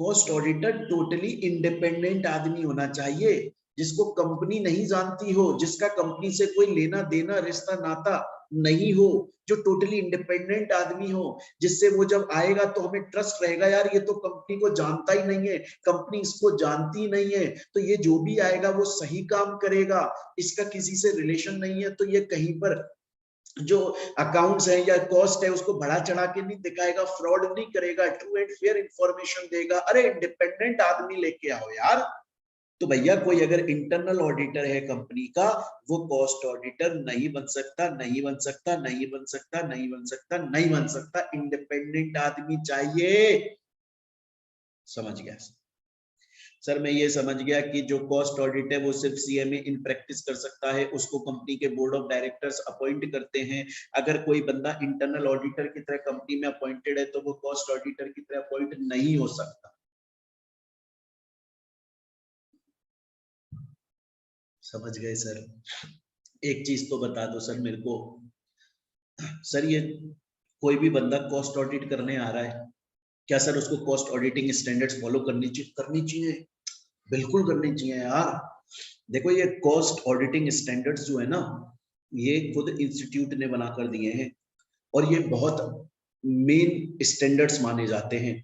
कॉस्ट ऑडिटर टोटली इंडिपेंडेंट आदमी होना चाहिए, जिसको कंपनी नहीं जानती हो, जिसका कंपनी से कोई लेना देना रिश्ता नाता नहीं हो, जो टोटली इंडिपेंडेंट आदमी हो, जिससे वो जब आएगा तो हमें ट्रस्ट रहेगा, यार ये तो कंपनी को जानता ही नहीं है, कंपनी इसको जानती नहीं है, तो ये जो भी आएगा वो सही काम करेगा, इसका किसी से रिलेशन नहीं है, तो ये कहीं पर जो अकाउंट्स है या कॉस्ट है उसको बढ़ा चढ़ा के नहीं दिखाएगा, फ्रॉड नहीं करेगा, ट्रू एंड फेयर इंफॉर्मेशन देगा। अरे इंडिपेंडेंट आदमी लेके आओ यार। तो भैया कोई अगर इंटरनल ऑडिटर है कंपनी का, वो कॉस्ट ऑडिटर नहीं बन सकता, नहीं बन सकता, नहीं बन सकता, नहीं बन सकता, नहीं बन सकता, इंडिपेंडेंट आदमी चाहिए। समझ गया सर? मैं ये समझ गया कि जो कॉस्ट ऑडिट है वो सिर्फ सीएमए इन प्रैक्टिस कर सकता है, उसको कंपनी के बोर्ड ऑफ डायरेक्टर्स अपॉइंट करते हैं। अगर कोई बंदा इंटरनल ऑडिटर की तरह कंपनी में अपॉइंटेड है तो वो कॉस्ट ऑडिटर की तरह अपॉइंट नहीं हो सकता। समझ गए सर? एक चीज तो बता दो सर मेरे को, सर ये कोई भी बंदा कॉस्ट ऑडिट करने आ रहा है, क्या सर उसको कॉस्ट ऑडिटिंग स्टैंडर्ड्स फॉलो करनी चाहिए? बिल्कुल करनी चाहिए यार। देखो ये कॉस्ट ऑडिटिंग स्टैंडर्ड्स जो है ना, ये खुद इंस्टीट्यूट ने बना कर दिए हैं और ये बहुत मेन स्टैंडर्ड्स माने जाते हैं।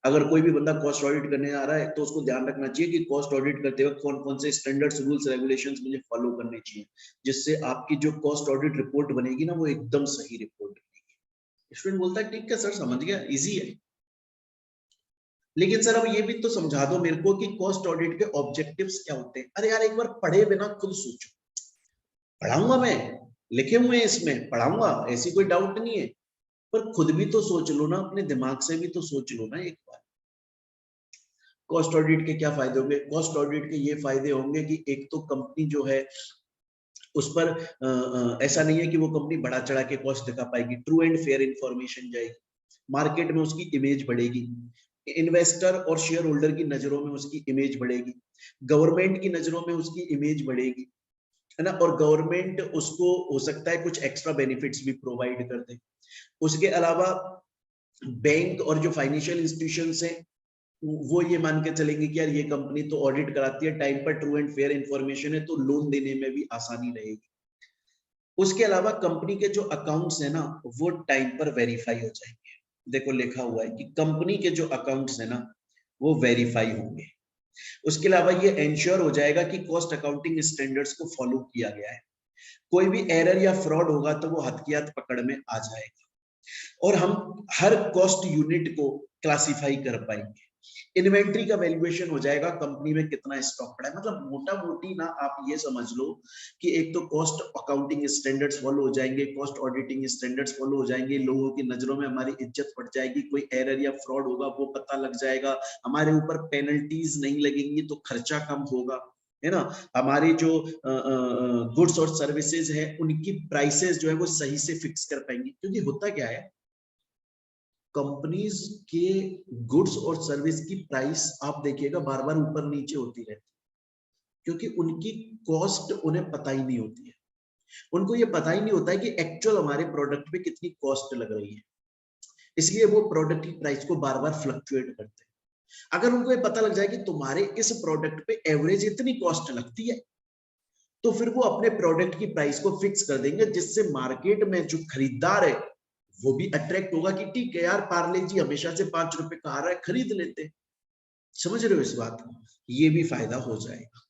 अगर कोई भी बंदा कॉस्ट ऑडिट करने आ रहा है तो उसको ध्यान रखना चाहिए कि कॉस्ट ऑडिट करते वक्त कौन कौन से स्टैंडर्ड्स, रूल्स, रेगुलेशंस मुझे फॉलो करने चाहिए, जिससे आपकी जो कॉस्ट ऑडिट रिपोर्ट बनेगी ना वो एकदम सही रिपोर्ट बनेगी। स्टूडेंट बोलता है ठीक है सर समझ गया, इजी है। लेकिन सर अब ये भी तो समझा दो मेरे को कि कॉस्ट ऑडिट के ऑब्जेक्टिव्स क्या होते हैं। अरे यार एक बार पढ़े बिना खुद सोचो। पढ़ाऊंगा मैं, लिखे हुए हैं इसमें, पढ़ाऊंगा, ऐसी कोई डाउट नहीं है, पर खुद भी तो सोच लो ना, अपने दिमाग से भी तो सोच लो ना एक बार। कॉस्ट ऑडिट के क्या फायदे होंगे? कॉस्ट ऑडिट के ये फायदे होंगे कि एक तो कंपनी जो है उस पर ऐसा नहीं है कि वो कंपनी बढ़ा चढ़ा के कॉस्ट दिखा पाएगी, ट्रू एंड फेयर इंफॉर्मेशन जाएगी, मार्केट में उसकी इमेज बढ़ेगी, इन्वेस्टर और शेयर होल्डर की नजरों में उसकी इमेज बढ़ेगी, गवर्नमेंट की नजरों में उसकी इमेज बढ़ेगी, है ना, और गवर्नमेंट उसको हो सकता है कुछ एक्स्ट्रा बेनिफिट्स भी प्रोवाइड कर दे। उसके अलावा बैंक और जो फाइनेंशियल इंस्टीट्यूशंस हैं वो ये मान के चलेंगे कि यार ये कंपनी तो ऑडिट कराती है, टाइम पर ट्रू एंड फेयर इंफॉर्मेशन है, तो लोन देने में भी आसानी रहेगी। उसके अलावा कंपनी के जो अकाउंट्स है ना वो टाइम पर वेरीफाई हो जाएंगे। देखो लिखा हुआ है कि कंपनी के जो अकाउंट्स है ना वो वेरीफाई होंगे। उसके अलावा ये एंश्योर हो जाएगा कि कॉस्ट अकाउंटिंग स्टैंडर्ड्स को फॉलो किया गया है। कोई भी एरर या फ्रॉड होगा तो वो हथियात पकड़ में आ जाएगा और हम हर कॉस्ट यूनिट को क्लासिफाई कर पाएंगे। इन्वेंट्री का वैल्यूएशन हो जाएगा, कंपनी में कितना स्टॉक पड़ा है। मतलब मोटा मोटी ना आप ये समझ लो कि एक तो कॉस्ट अकाउंटिंग स्टैंडर्ड्स फॉलो हो जाएंगे, कॉस्ट ऑडिटिंग स्टैंडर्ड्स फॉलो हो जाएंगे, लोगों की नजरों में हमारी इज्जत बढ़ जाएगी, कोई एरर या फ्रॉड होगा वो पता लग जाएगा, हमारे ऊपर पेनल्टीज नहीं लगेंगी तो खर्चा कम होगा, है ना, हमारी जो गुड्स और सर्विसेज है उनकी प्राइसेस जो है वो सही से फिक्स कर पाएंगे। क्योंकि होता क्या है, कंपनीज के गुड्स और सर्विस की प्राइस आप देखिएगा बार बार ऊपर नीचे होती रहती है, क्योंकि उनकी कॉस्ट उन्हें पता ही नहीं होती है। उनको ये पता ही नहीं होता है कि एक्चुअल हमारे प्रोडक्ट पे कितनी कॉस्ट लग रही है, इसलिए वो प्रोडक्ट की प्राइस को बार बार फ्लक्चुएट करते हैं। अगर उनको ये पता लग जाए कि तुम्हारे इस प्रोडक्ट पे एवरेज इतनी कॉस्ट लगती है, तो फिर वो अपने प्रोडक्ट की प्राइस को फिक्स कर देंगे, जिससे मार्केट में जो खरीदार है वो भी अट्रैक्ट होगा कि ठीक है यार पार्ले जी हमेशा से 5 रुपए का आ रहा है, खरीद लेते। समझ रहे हो इस बात को? ये भी फायदा हो जाएगा।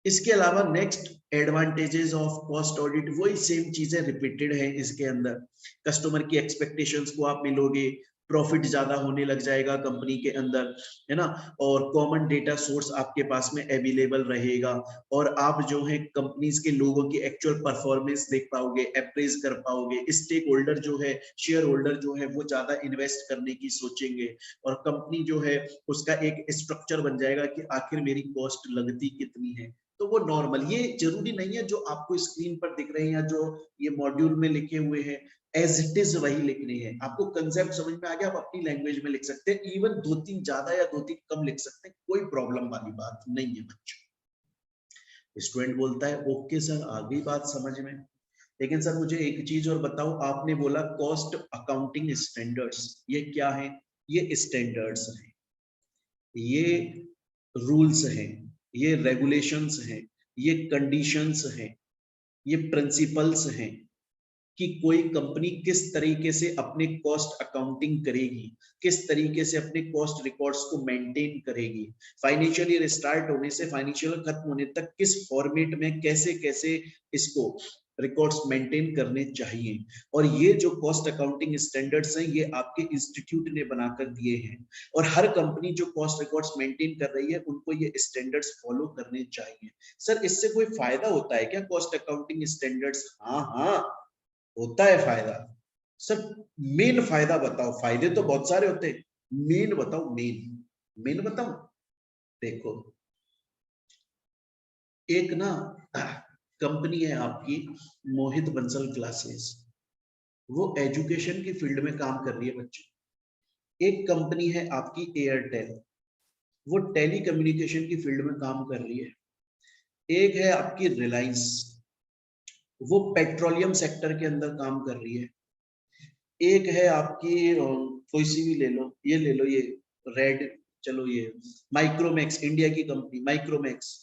इसके अलावा next advantages of cost audit, वही सेम चीजें रिपीटेड है इसके अंदर। कस्टमर की एक्सपेक्टेशंस को आप मिलोगे, प्रॉफिट ज्यादा होने लग जाएगा कंपनी के अंदर, है ना, और कॉमन डेटा सोर्स आपके पास में अवेलेबल रहेगा, और आप जो है कंपनीज के लोगों की एक्चुअल परफॉर्मेंस देख पाओगे, अप्रेज कर पाओगे, स्टेक होल्डर जो है, शेयर होल्डर जो है वो ज्यादा इन्वेस्ट करने की सोचेंगे, और कंपनी जो है उसका एक स्ट्रक्चर बन जाएगा कि आखिर मेरी कॉस्ट लगती कितनी है। तो वो नॉर्मल, ये जरूरी नहीं है जो आपको स्क्रीन पर दिख रहे हैं या जो ये मॉड्यूल में लिखे हुए हैं एज इट इज वही लिखने हैं। आपको कंसेप्ट समझ में आ गया, आप अपनी लैंग्वेज में लिख सकते हैं, इवन 2-3 ज्यादा या 2-3 कम लिख सकते हैं, कोई प्रॉब्लम वाली बात नहीं है बच्चों। स्टूडेंट बोलता है ओके सर आ गई बात समझ में, लेकिन सर मुझे एक चीज और बताओ, आपने बोला कॉस्ट अकाउंटिंग स्टैंडर्ड्स, ये क्या है? ये स्टैंडर्ड्स हैं, ये रूल्स हैं, ये रेगुलेशंस हैं, ये कंडीशंस हैं, ये प्रिंसिपल्स हैं कि कोई कंपनी किस तरीके से अपने कॉस्ट अकाउंटिंग करेगी, किस तरीके से अपने कॉस्ट रिकॉर्ड्स को मेंटेन करेगी, फाइनेंशियल ईयर स्टार्ट होने से फाइनेंशियल खत्म होने तक किस फॉर्मेट में कैसे कैसे इसको रिकॉर्ड्स मेंटेन करने चाहिए। और ये जो कॉस्ट अकाउंटिंग स्टैंडर्ड्स हैं ये आपके इंस्टीट्यूट ने बनाकर दिए हैं, और हर कंपनी जो कॉस्ट रिकॉर्ड्स मेंटेन कर रही है उनको ये स्टैंडर्ड्स फॉलो करने चाहिए। सर इससे कोई फायदा होता है क्या कॉस्ट अकाउंटिंग स्टैंडर्ड्स? हाँ हाँ होता है फायदा। सर मेन फायदा बताओ, फायदे तो बहुत सारे होते हैं, मेन बताओ, मेन बताओ। देखो एक ना कंपनी है आपकी मोहित बंसल क्लासेस, वो एजुकेशन की फील्ड में काम कर रही है बच्चों। एक कंपनी है आपकी एयरटेल, वो टेली कम्युनिकेशन की फील्ड में काम कर रही है। एक है आपकी रिलायंस, वो पेट्रोलियम सेक्टर के अंदर काम कर रही है। एक है आपकी कोई सी भी ले लो, ये ले लो, ये रेड, चलो ये माइक्रोमैक्स, इंडिया की कंपनी माइक्रोमैक्स,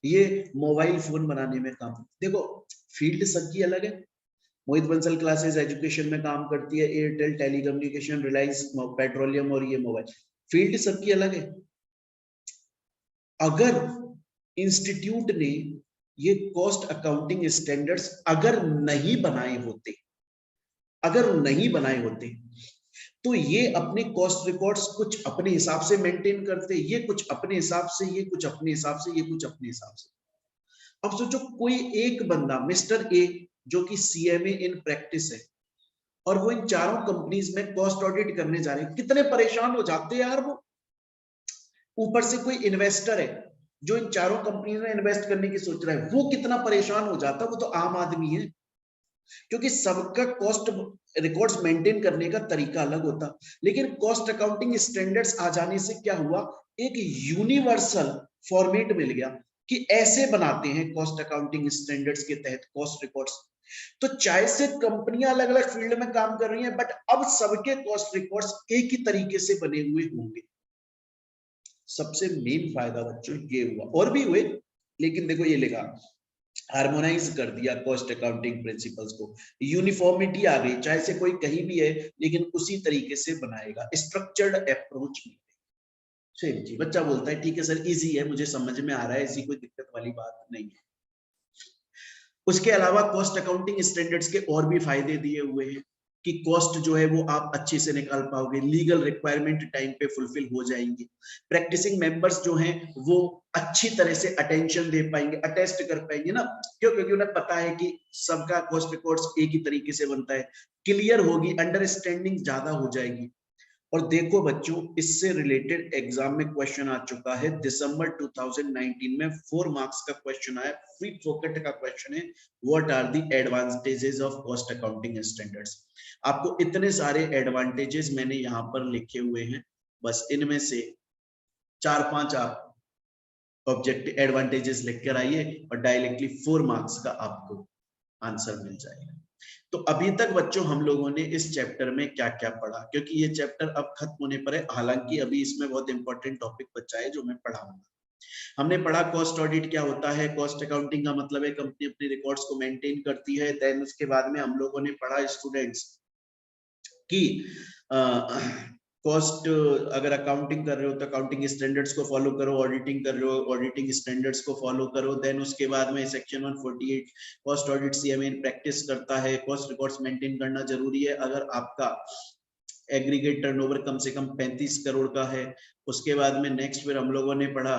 ये मोबाइल फोन बनाने में काम। देखो फील्ड सबकी अलग है। मोहित बंसल क्लासेस एजुकेशन में काम करती है, एयरटेल टेलीकम्युनिकेशन, रिलायंस पेट्रोलियम, और ये मोबाइल, फील्ड सबकी अलग है। अगर इंस्टीट्यूट ने ये कॉस्ट अकाउंटिंग स्टैंडर्ड्स अगर नहीं बनाए होते, अगर नहीं बनाए होते तो ये अपने कॉस्ट रिकॉर्ड्स कुछ अपने हिसाब से मेंटेन करते, ये कुछ अपने हिसाब से, ये कुछ अपने हिसाब से, ये कुछ अपने हिसाब से। अब सोचो कोई एक बंदा मिस्टर ए जो कि सीएमए इन प्रैक्टिस है, और वो इन चारों कंपनीज में कॉस्ट ऑडिट करने जा रहे हैं, कितने परेशान हो जाते हैं यार वो। ऊपर से कोई इन्वेस्टर है जो इन चारों कंपनी में इन्वेस्ट करने की सोच रहा है, वो कितना परेशान हो जाता है। वो तो आम आदमी है, क्योंकि सबका कॉस्ट रिकॉर्ड्स मेंटेन करने का तरीका अलग होता। लेकिन कॉस्ट अकाउंटिंग स्टैंडर्ड्स आ जाने से क्या हुआ, एक यूनिवर्सल फॉर्मेट मिल गया कि ऐसे बनाते हैं कॉस्ट अकाउंटिंग स्टैंडर्ड्स के तहत कॉस्ट रिकॉर्ड्स। तो चाहे से कंपनियां अलग अलग फील्ड में काम कर रही हैं, बट अब सबके कॉस्ट रिकॉर्ड्स एक ही तरीके से बने हुए होंगे। सबसे मेन फायदा बच्चों ये हुआ, और भी हुए, लेकिन देखो ये लिखा हार्मोनाइज कर दिया कॉस्ट अकाउंटिंग प्रिंसिपल्स को, यूनिफॉर्मिटी आ गई, चाहे से कोई कहीं भी है लेकिन उसी तरीके से बनाएगा, स्ट्रक्चर्ड अप्रोच। सेम जी, बच्चा बोलता है ठीक है सर इजी है, मुझे समझ में आ रहा है, ऐसी कोई दिक्कत वाली बात नहीं है। उसके अलावा कॉस्ट अकाउंटिंग स्टैंडर्ड्स के और भी फायदे दिए हुए हैं कि कॉस्ट जो है वो आप अच्छे से निकाल पाओगे, लीगल रिक्वायरमेंट टाइम पे फुलफिल हो जाएंगी, प्रैक्टिसिंग मेंबर्स जो हैं वो अच्छी तरह से अटेंशन दे पाएंगे, अटेस्ट कर पाएंगे ना, क्यों? क्योंकि उन्हें पता है कि सबका कॉस्ट रिकॉर्ड्स एक ही तरीके से बनता है, क्लियर होगी, अंडरस्टैंडिंग ज्यादा हो जाएगी। और देखो बच्चों इससे रिलेटेड एग्जाम में क्वेश्चन आ चुका है, दिसंबर 2019 में 4 मार्क्स का क्वेश्चन आया, फ्री पॉकेट का क्वेश्चन है, what are the advantages of cost accounting standards. आपको इतने सारे एडवांटेजेस मैंने यहाँ पर लिखे हुए हैं, बस इनमें से 4-5 आप ऑब्जेक्टिव एडवांटेजेस लिख कर आइए और डायरेक्टली 4 मार्क्स का आपको आंसर मिल जाएगा। तो अभी तक बच्चों हम लोगों ने इस चैप्टर में क्या क्या पढ़ा, क्योंकि ये चैप्टर अब खत्म होने पर है, हालांकि अभी इसमें बहुत इंपॉर्टेंट टॉपिक बचा है जो मैं पढ़ाऊंगा। हमने पढ़ा कॉस्ट ऑडिट क्या होता है, कॉस्ट अकाउंटिंग का मतलब है कंपनी अपने रिकॉर्ड्स को मेंटेन करती है। देन उसके बाद में हम लोगों ने पढ़ा स्टूडेंट्स कि कॉस्ट अगर अकाउंटिंग कर रहे हो तो अकाउंटिंग स्टैंडर्ड्स को फॉलो करो, ऑडिटिंग कर रहे हो ऑडिटिंग स्टैंडर्ड्स को फॉलो करो। देन उसके बाद में section 148 cost audit CMA practice करता है, कॉस्ट रिकॉर्ड्स मेंटेन करना जरूरी है अगर आपका एग्रीगेट टर्नओवर कम से कम 35 करोड़ का है। उसके बाद में नेक्स्ट फिर हम लोगों ने पढ़ा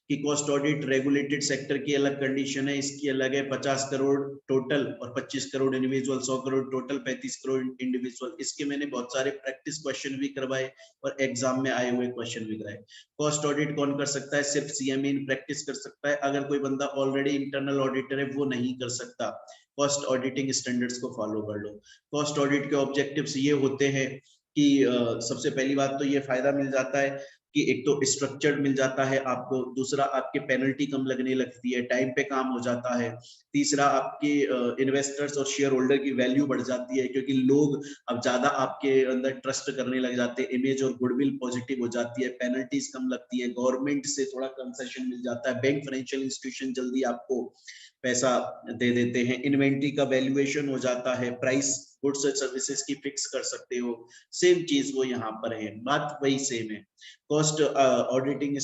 कि कॉस्ट ऑडिट रेगुलेटेड सेक्टर की अलग कंडीशन है, इसकी अलग है, 50 करोड़ टोटल और 25 crore individual, 100 crore total, 35 crore individual. इसके मैंने बहुत सारे प्रैक्टिस क्वेश्चन भी करवाए और एग्जाम में आए हुए क्वेश्चन भी कराए। कॉस्ट ऑडिट कौन कर सकता है? सिर्फ सीएमए इन प्रैक्टिस कर सकता है, अगर कोई बंदा ऑलरेडी इंटरनल ऑडिटर है वो नहीं कर सकता। कॉस्ट ऑडिटिंग स्टैंडर्ड्स को फॉलो कर लो। कॉस्ट ऑडिट के ऑब्जेक्टिव्स ये होते हैं कि सबसे पहली बात तो ये फायदा मिल जाता है कि एक तो स्ट्रक्चर्ड मिल जाता है आपको, दूसरा आपके पेनल्टी कम लगने लगती है, टाइम पे काम हो जाता है, तीसरा आपके इन्वेस्टर्स और शेयर होल्डर की वैल्यू बढ़ जाती है क्योंकि लोग अब ज्यादा आपके अंदर ट्रस्ट करने लग जाते हैं, इमेज और गुडविल पॉजिटिव हो जाती है, पेनल्टीज कम लगती है, गवर्नमेंट से थोड़ा कंसेशन मिल जाता है, बैंक फाइनेंशियल इंस्टीट्यूशन जल्दी आपको पैसा दे देते हैं, इन्वेंट्री का वैल्यूएशन हो जाता है, प्राइस गुड्स और सर्विसेज की फिक्स कर सकते हो, सेम चीज वो यहाँ पर है, बात वही सेम है। Cost auditing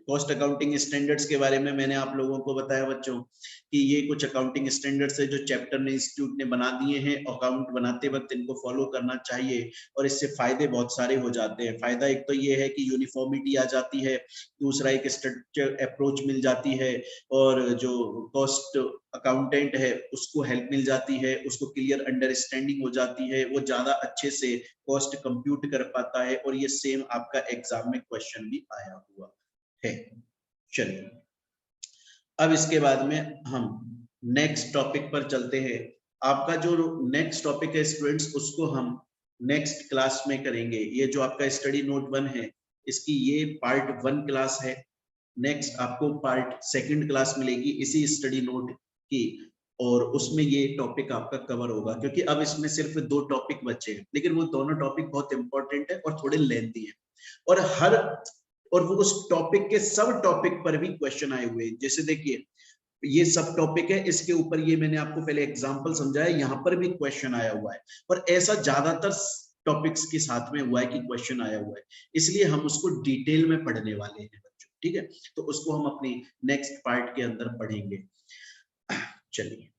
cost accounting standards के बारे में मैंने आप लोगों को बताया बच्चों कि ये कुछ अकाउंटिंग स्टैंडर्ड्स है जो चैप्टर ने इंस्टीट्यूट ने बना दिए हैं, अकाउंट बनाते वक्त इनको फॉलो करना चाहिए और इससे फायदे बहुत सारे हो जाते हैं। फायदा एक तो ये है कि यूनिफॉर्मिटी आ जाती है, दूसरा एक स्ट्रक्चर अप्रोच मिल जाती है और जो कॉस्ट अकाउंटेंट है उसको हेल्प मिल जाती है, उसको क्लियर अंडरस्टैंडिंग हो जाती है, वो ज्यादा अच्छे से कॉस्ट कंप्यूट कर पाता है और ये सेम आपका एग्जाम में क्वेश्चन भी आया हुआ है। चलिए अब इसके बाद में हम नेक्स्ट टॉपिक पर चलते हैं। आपका जो नेक्स्ट टॉपिक है स्टूडेंट्स उसको हम नेक्स्ट क्लास में करेंगे। ये जो आपका स्टडी नोट 1 है इसकी ये पार्ट 1 क्लास है। नेक्स्ट आपको पार्ट 2 क्लास मिलेगी इसी स्टडी नोट की और उसमें ये टॉपिक आपका कवर होगा क्योंकि अब इसमें सिर्फ 2 टॉपिक बचे हैं, लेकिन वो दोनों टॉपिक बहुत इंपॉर्टेंट है और थोड़े लेंथी है और वो उस टॉपिक के सब टॉपिक पर भी क्वेश्चन आए हुए हैं। जैसे देखिए ये सब टॉपिक है, इसके ऊपर ये मैंने आपको पहले एग्जांपल समझाया, यहाँ पर भी क्वेश्चन आया हुआ है और ऐसा ज्यादातर टॉपिक्स के साथ में हुआ है कि क्वेश्चन आया हुआ है, इसलिए हम उसको डिटेल में पढ़ने वाले हैं बच्चों, ठीक है। तो उसको हम अपनी नेक्स्ट पार्ट के अंदर पढ़ेंगे। चलिए